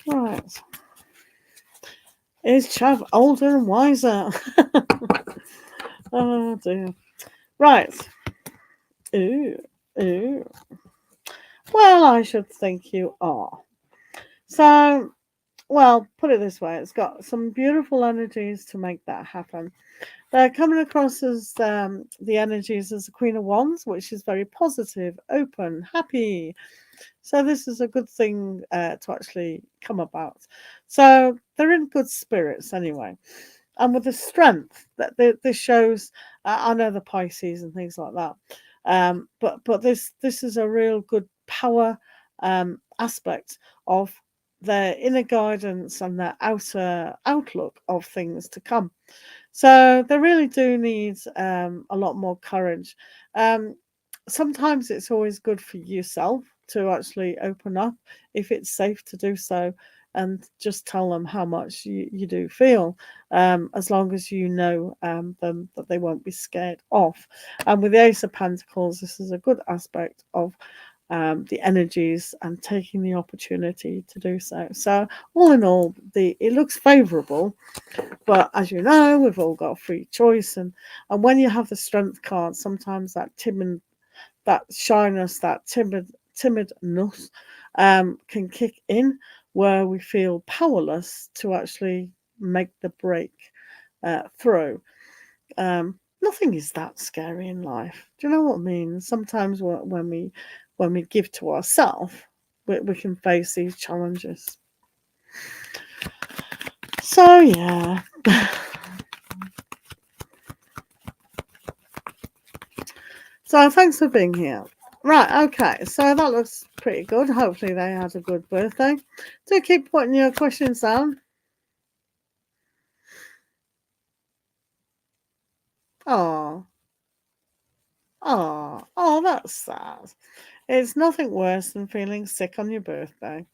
Right. Is Chav older and wiser? Oh, dear. Right. Ooh. Well, I should think you are. So, well, put it this way. It's got some beautiful energies to make that happen. They're coming across as the energies as the Queen of Wands, which is very positive, open, happy. So this is a good thing to actually come about. So they're in good spirits anyway. And with the strength that this shows, I know the Pisces and things like that, but this is a real good power aspect of their inner guidance and their outer outlook of things to come. So they really do need a lot more courage. Sometimes it's always good for yourself to actually open up if it's safe to do so and just tell them how much you do feel, as long as you know them that they won't be scared off. And with the Ace of Pentacles, this is a good aspect of the energies and taking the opportunity to do so. So all in all, it looks favourable, But as you know, we've all got free choice, and when you have the strength card, sometimes that that shyness, that timidness can kick in, where we feel powerless to actually make the break through. Nothing is that scary in life. Do you know what I mean? Sometimes when we give to ourselves, we can face these challenges. So yeah. So thanks for being here. Right, okay, so that looks pretty good. Hopefully they had a good birthday. Do keep putting your questions down. Oh, oh, that's sad. It's nothing worse than feeling sick on your birthday.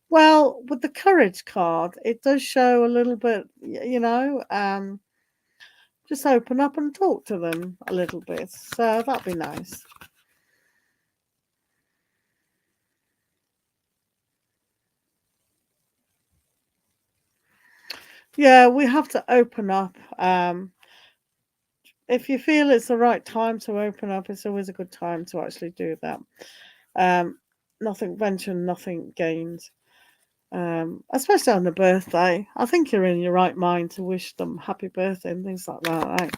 Well, with the courage card, it does show a little bit, just open up and talk to them a little bit. So that'd be nice. Yeah, we have to open up. If you feel it's the right time to open up, it's always a good time to actually do that. Nothing ventured, nothing gained. Especially on the birthday. I think you're in your right mind to wish them happy birthday and things like that, right?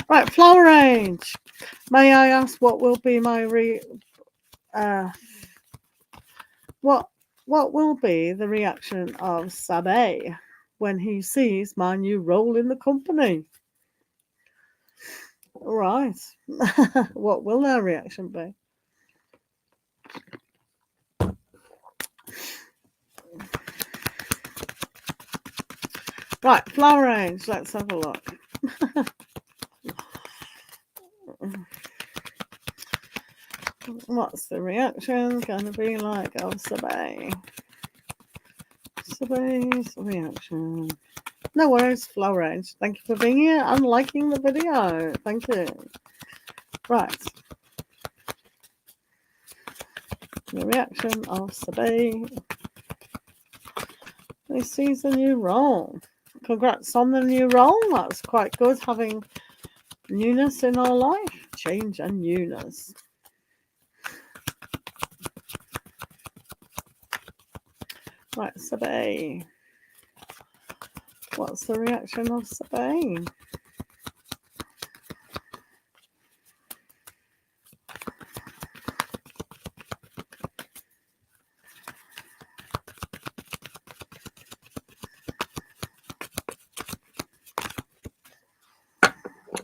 Right, flower range. May I ask what will be my what will be the reaction of Sabe when he sees my new role in the company? Right. What will their reaction be? Right, flower range. Let's have a look. What's the reaction going to be like of Sabe? Sabe's reaction. No worries, flower range. Thank you for being here and liking the video. Thank you. Right. The reaction of Sabe. He sees a new role. Congrats on the new role. That's quite good, having newness in our life. Change and newness. Right, Sabe. What's the reaction of Sabe?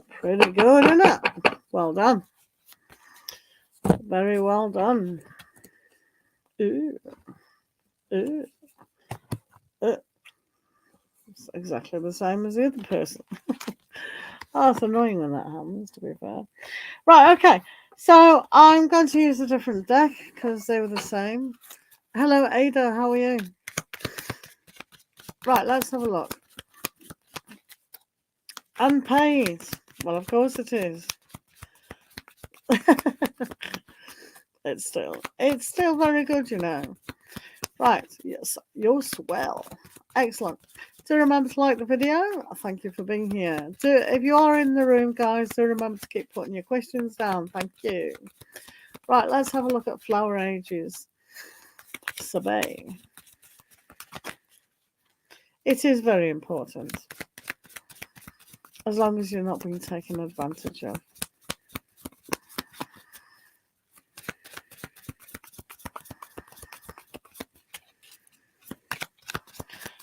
Pretty good, isn't it? Well done. Very well done. Ooh. Ooh. It's exactly the same as the other person. Oh, it's annoying when that happens, to be fair. Right, okay. So I'm going to use a different deck because they were the same. Hello, Ada. How are you? Right, let's have a look. Unpaid. Well, of course it is. It's still very good, you know. Right, yes, you're swell. Excellent. Do remember to like the video. Thank you for being here. If you are in the room, guys, do remember to keep putting your questions down. Thank you. Right, let's have a look at flower ages. Sabe. It is very important. As long as you're not being taken advantage of.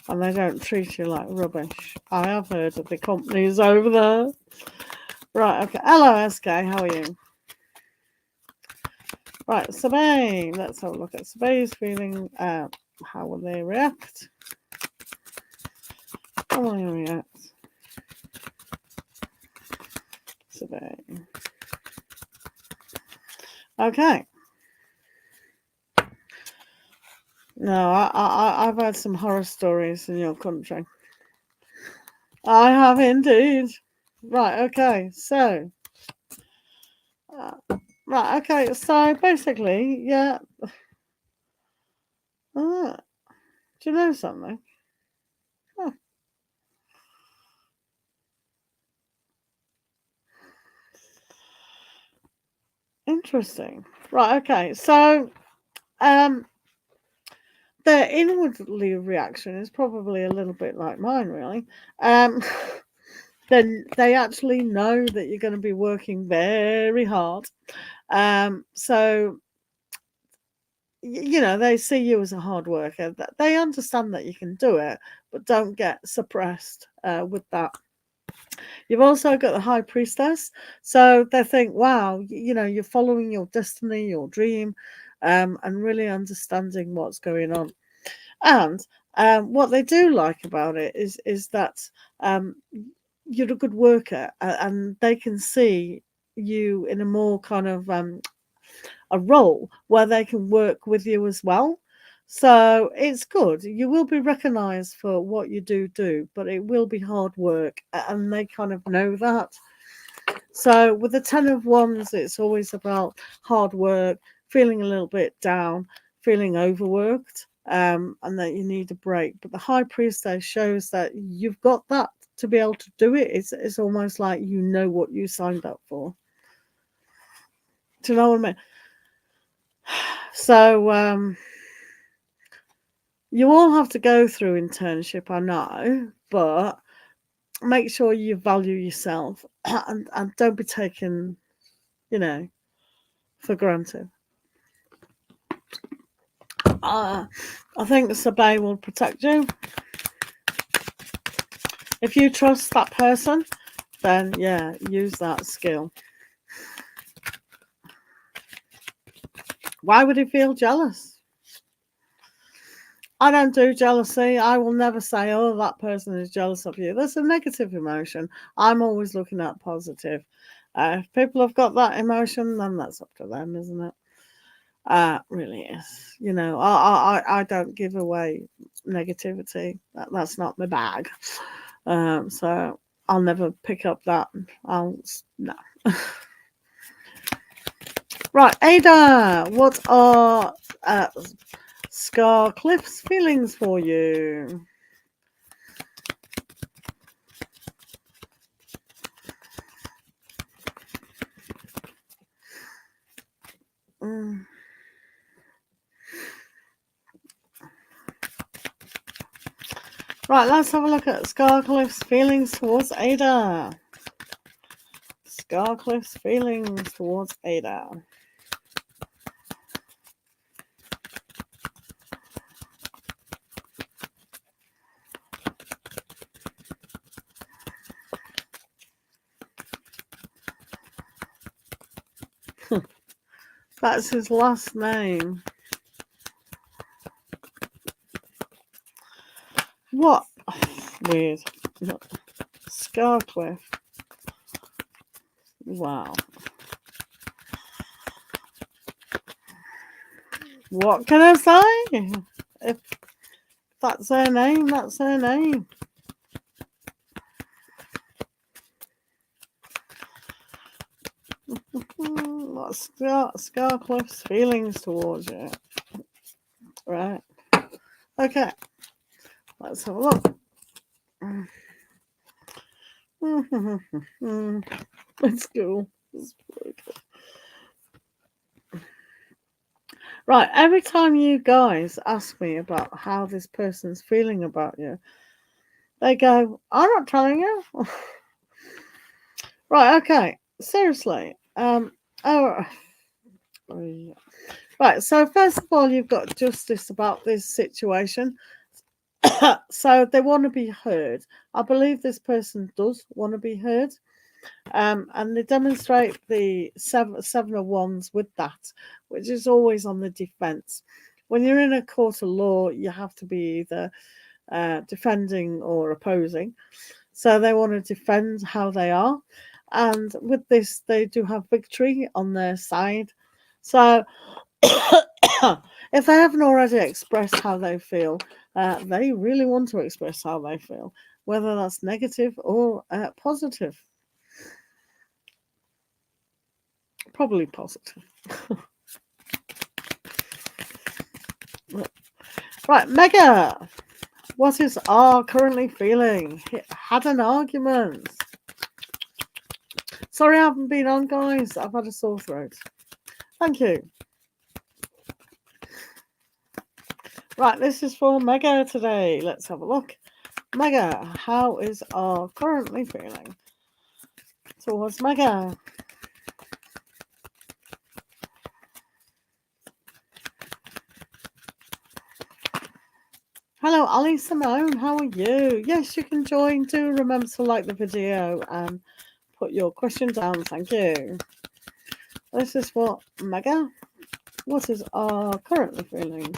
And they don't treat you like rubbish. I have heard of the companies over there. Right, okay. Hello, SK. How are you? Right, Sabe. Let's have a look at Sabe's feeling. How will they react? How will they react? Sabe. Okay. No, I've had some horror stories in your country. I have indeed. Right, okay. So, right, okay. So basically, yeah. Do you know something? Interesting. Right, okay. So their inwardly reaction is probably a little bit like mine, really. Then they actually know that you're going to be working very hard. So they see you as a hard worker. They understand that you can do it, but don't get suppressed with that. You've also got the high priestess, so they think, wow, you're following your destiny, your dream, and really understanding what's going on. And what they do like about it is that um, you're a good worker, and they can see you in a more kind of a role where they can work with you as well. So it's good. You will be recognized for what you do, but it will be hard work, and they kind of know that. So with the 10 of Wands, it's always about hard work, feeling a little bit down, feeling overworked, and that you need a break. But the High Priestess shows that you've got that to be able to do it. It's almost like you know what you signed up for. Do you know what I mean? So you all have to go through internship, I know, but make sure you value yourself and don't be taken, for granted. I think Sabay will protect you. If you trust that person, then yeah, use that skill. Why would he feel jealous? I don't do jealousy. I will never say, oh, that person is jealous of you. That's a negative emotion. I'm always looking at positive. If people have got that emotion, then that's up to them, isn't it? Really is. I don't give away negativity. That's not my bag. So I'll never pick up that. No. Right, Ada, what are Scarcliffe's feelings for you? Right, let's have a look at Scarcliffe's feelings towards Ada. Scarcliffe's feelings towards Ada. That's his last name. What? Weird. Scarcliffe. Wow. What can I say? If that's her name, that's her name. What's Scarcliffe's feelings towards you? Right. Okay. Let's have a look. It's cool. It's pretty cool. Right, every time you guys ask me about how this person's feeling about you, they go, I'm not telling you. Right, okay. Seriously. Oh, right, so first of all, you've got justice about this situation. So they want to be heard. I believe this person does want to be heard. And they demonstrate the seven of wands with that, which is always on the defense. When you're in a court of law, you have to be either defending or opposing. So they want to defend how they are. And with this, they do have victory on their side. So if they haven't already expressed how they feel, they really want to express how they feel, whether that's negative or positive. Probably positive. Right, Mega. What is R currently feeling? Had an argument. Sorry I haven't been on, guys. I've had a sore throat. Thank you. Right, this is for Mega today. Let's have a look. Mega, how is our currently feeling towards Mega? Hello, Ali Simone. How are you? Yes, you can join. Do remember to like the video and put your question down. Thank you. This is for Mega. What is our currently feeling?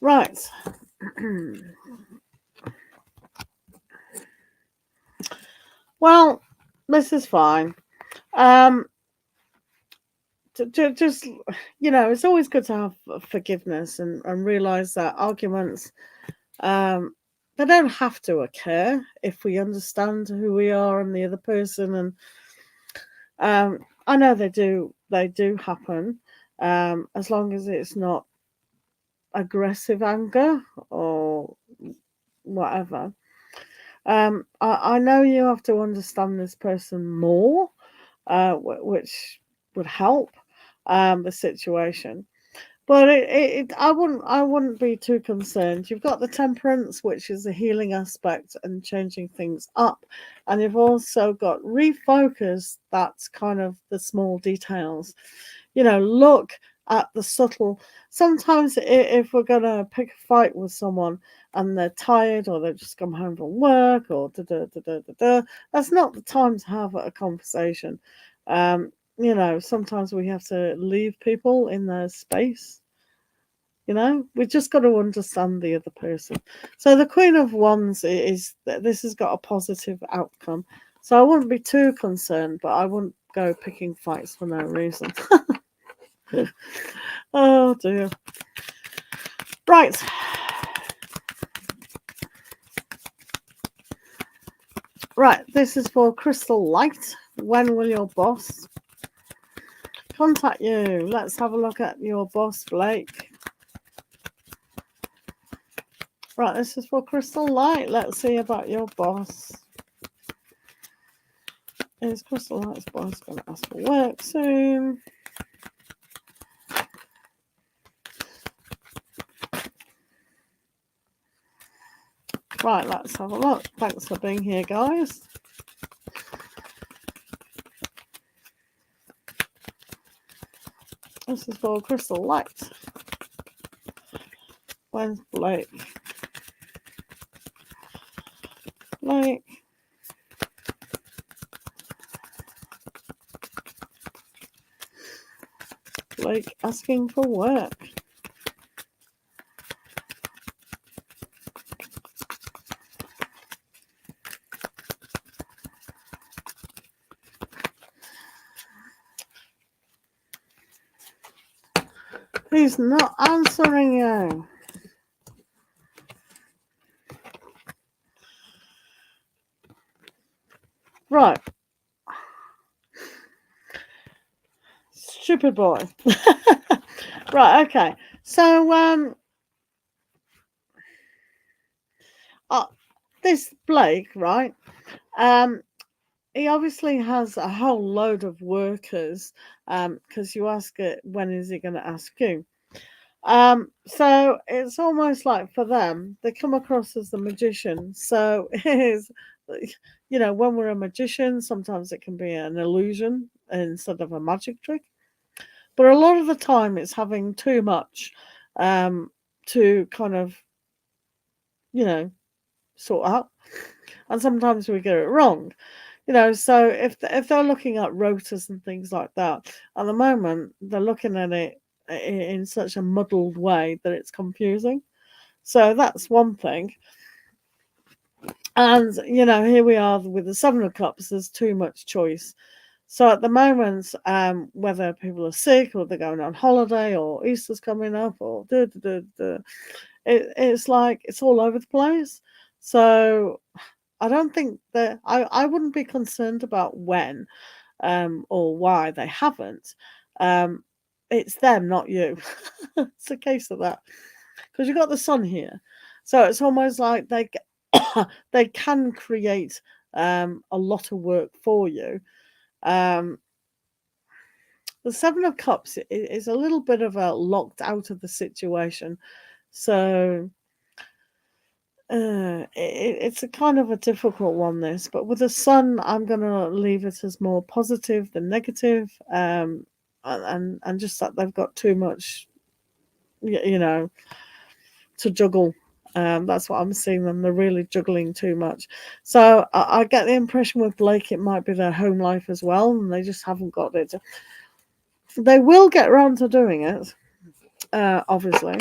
Right. Well, this is fine. Just, it's always good to have forgiveness and realize that arguments, they don't have to occur if we understand who we are and the other person. And I know they do happen, as long as it's not aggressive anger or whatever. I know you have to understand this person more, which would help the situation. But I wouldn't be too concerned. You've got the temperance, which is the healing aspect and changing things up, and you've also got refocus. That's kind of the small details. Look at the subtle. Sometimes if we're gonna pick a fight with someone and they're tired or they've just come home from work or that's not the time to have a conversation. Sometimes we have to leave people in their space. We just got to understand the other person. So the Queen of Wands is this has got a positive outcome. So I wouldn't be too concerned, but I wouldn't go picking fights for no reason. Oh dear. Right. Right, this is for Crystal Light. When will your boss contact you? Let's have a look at your boss, Blake. Right, this is for Crystal Light. Let's see about your boss. Is Crystal Light's boss going to ask for work soon? Right, let's have a look. Thanks for being here, guys. This is for Crystal Light. When's Blake? Blake. Blake asking for work. He's not answering you. Right. Stupid boy. Right, okay. So, this Blake, right? He obviously has a whole load of workers, because you ask it, when is he going to ask you? So it's almost like for them, they come across as the magician. So it is, when we're a magician, sometimes it can be an illusion instead of a magic trick. But a lot of the time, it's having too much to kind of, sort out. And sometimes we get it wrong. So if they're looking at rotas and things like that, at the moment, they're looking at it in such a muddled way that it's confusing. So that's one thing. And, here we are with the Seven of Cups, there's too much choice. So at the moment, whether people are sick or they're going on holiday or Easter's coming up or it's like it's all over the place. So I don't think that I wouldn't be concerned about when or why they haven't. It's them, not you. It's a case of that. Because you've got the sun here. So it's almost like they can create a lot of work for you. The Seven of Cups is a little bit of a locked out of the situation. So it's a kind of a difficult one, this. But with the Sun, I'm going to leave it as more positive than negative. And just that they've got too much, to juggle. That's what I'm seeing them. They're really juggling too much. So I get the impression with Blake it might be their home life as well, and they just haven't got it. They will get around to doing it, obviously.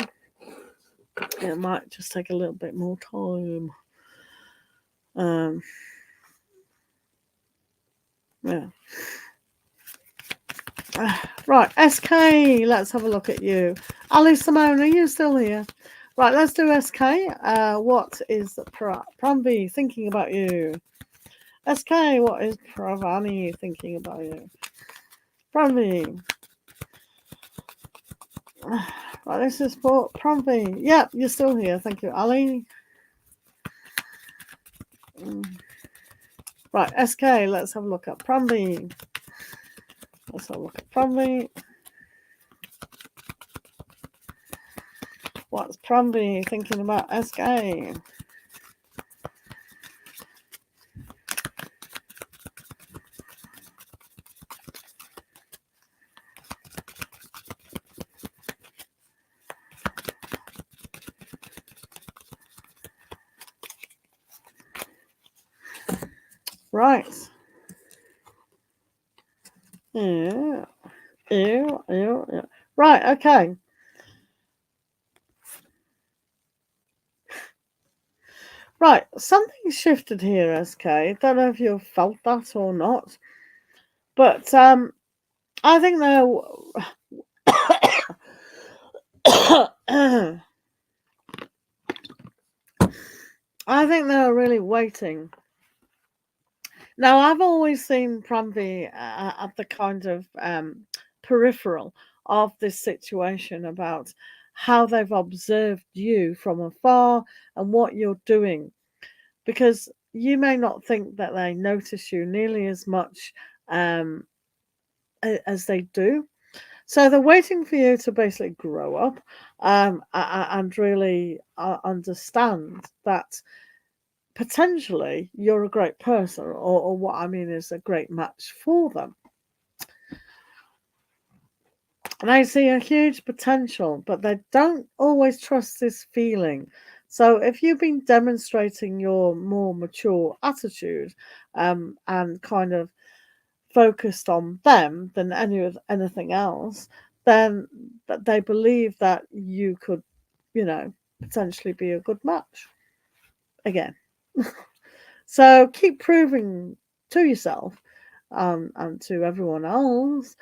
It might just take a little bit more time. Yeah. Right, SK, let's have a look at you. Ali Simone, are you still here? Right, let's do SK. What is Pranvi thinking about you? SK, what is Pravani thinking about you? Pranvi. Right, this is for Pranvi. Yep, you're still here. Thank you, Ali. Right, SK, let's have a look at Pranvi. Let's have a look at Pranvi. What's Pranvi thinking about SK? Right. Yeah. Ew. Right, okay. Right, something shifted here, SK. Don't know if you've felt that or not. But I think they're I think they're really waiting. Now, I've always seen Pranvi at the kind of peripheral of this situation about how they've observed you from afar and what you're doing, because you may not think that they notice you nearly as much as they do. So they're waiting for you to basically grow up and really understand that potentially you're a great person, or what I mean is a great match for them. And I see a huge potential, but they don't always trust this feeling. So if you've been demonstrating your more mature attitude and kind of focused on them than anything else, then they believe that you could, potentially be a good match again. So keep proving to yourself and to everyone else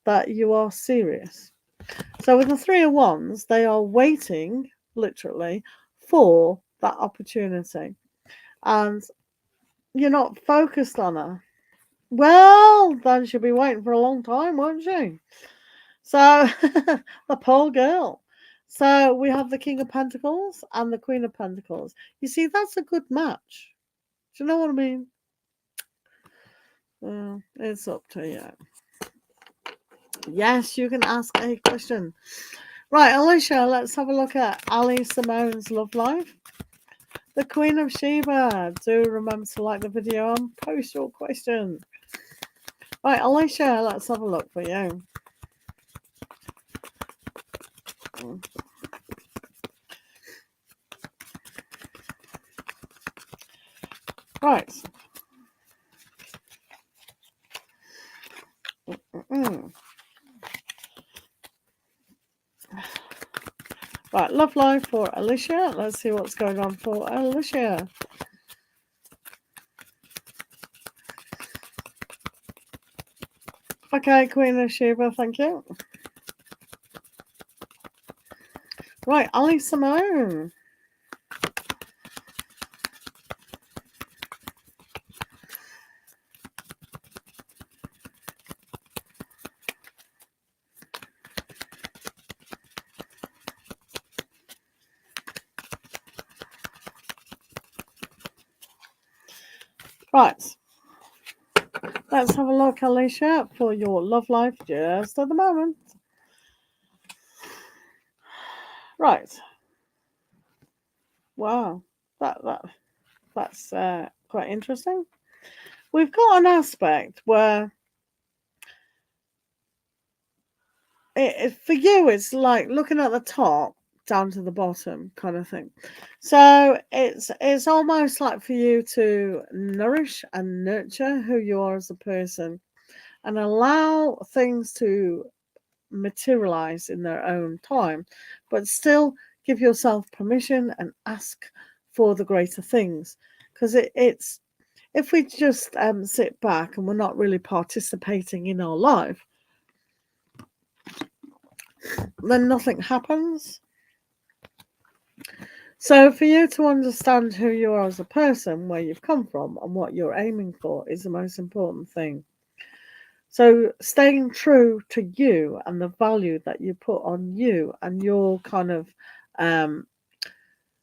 that you are serious. So with the Three of Wands, they are waiting, literally, for that opportunity. And you're not focused on her. Well, then she'll be waiting for a long time, won't she? So, the poor girl. So we have the King of Pentacles and the Queen of Pentacles. You see, that's a good match. Do you know what I mean? Well, it's up to you. Yes, you can ask a question. Right, Alicia, let's have a look at Ali Simone's love life. The Queen of Sheba. Do remember to like the video and post your question. Right, Alicia, let's have a look for you. Right. Right, love life for Alicia. Let's see what's going on for Alicia. Okay, Queen of Sheba, thank you. Right, Ali Simone. Right. Let's have a look, Alicia, for your love life just at the moment. Right. Wow. That's quite interesting. We've got an aspect where for you it's like looking at the top down to the bottom kind of thing. So it's almost like for you to nourish and nurture who you are as a person and allow things to materialize in their own time, but still give yourself permission and ask for the greater things. Because it's if we just sit back and we're not really participating in our life, then nothing happens. So for you to understand who you are as a person, where you've come from, and what you're aiming for is the most important thing. So staying true to you and the value that you put on you and your kind of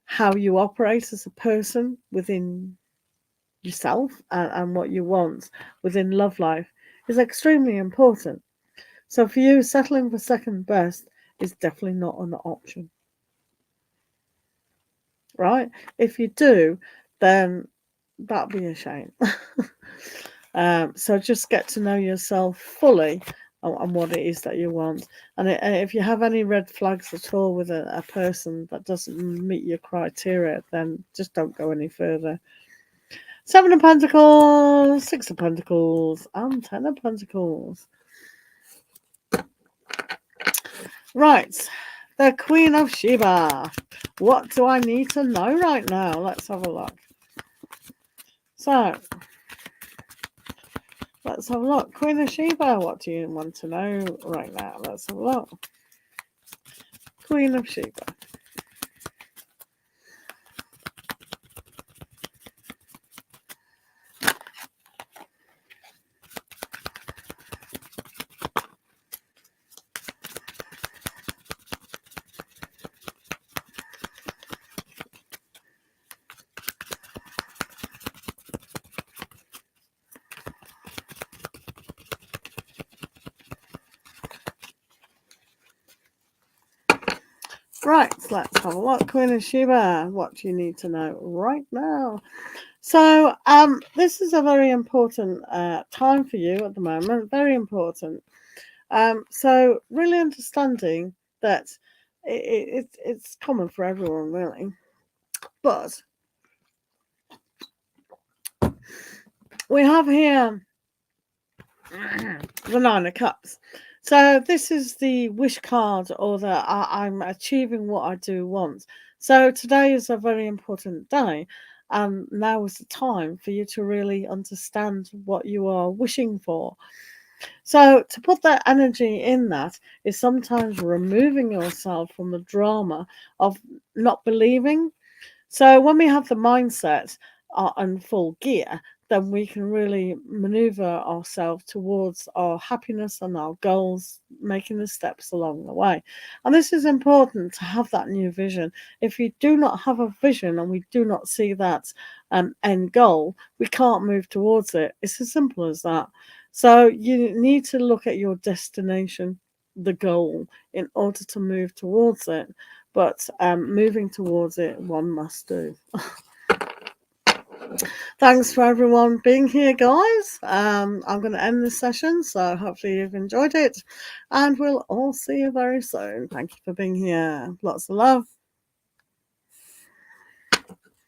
how you operate as a person within yourself and what you want within love life is extremely important. So for you, settling for second best is definitely not an option. Right? If you do, then that'd be a shame. So just get to know yourself fully and what it is that you want. And if you have any red flags at all with a person that doesn't meet your criteria, then just don't go any further. 7 of Pentacles, 6 of Pentacles, and 10 of Pentacles. Right, the Queen of Sheba. What do I need to know right now? Let's have a look. So, let's have a look. Queen of Sheba, what do you want to know right now? Let's have a look. Queen of Sheba. Right, let's have a look. Queen of Sheba, what do you need to know right now? So, this is a very important time for you at the moment. Very important. So really understanding that it's common for everyone, really. But we have here the Nine of Cups. So this is the wish card, or the I'm achieving what I do want. So today is a very important day, and now is the time for you to really understand what you are wishing for. So to put that energy in that is sometimes removing yourself from the drama of not believing. So when we have the mindset in full gear, then we can really maneuver ourselves towards our happiness and our goals, making the steps along the way. And this is important to have that new vision. If we do not have a vision and we do not see that end goal, we can't move towards it. It's as simple as that. So you need to look at your destination, the goal, in order to move towards it. But moving towards it, one must do. Thanks for everyone being here, guys. I'm going to end this session, so hopefully you've enjoyed it. And we'll all see you very soon. Thank you for being here. Lots of love.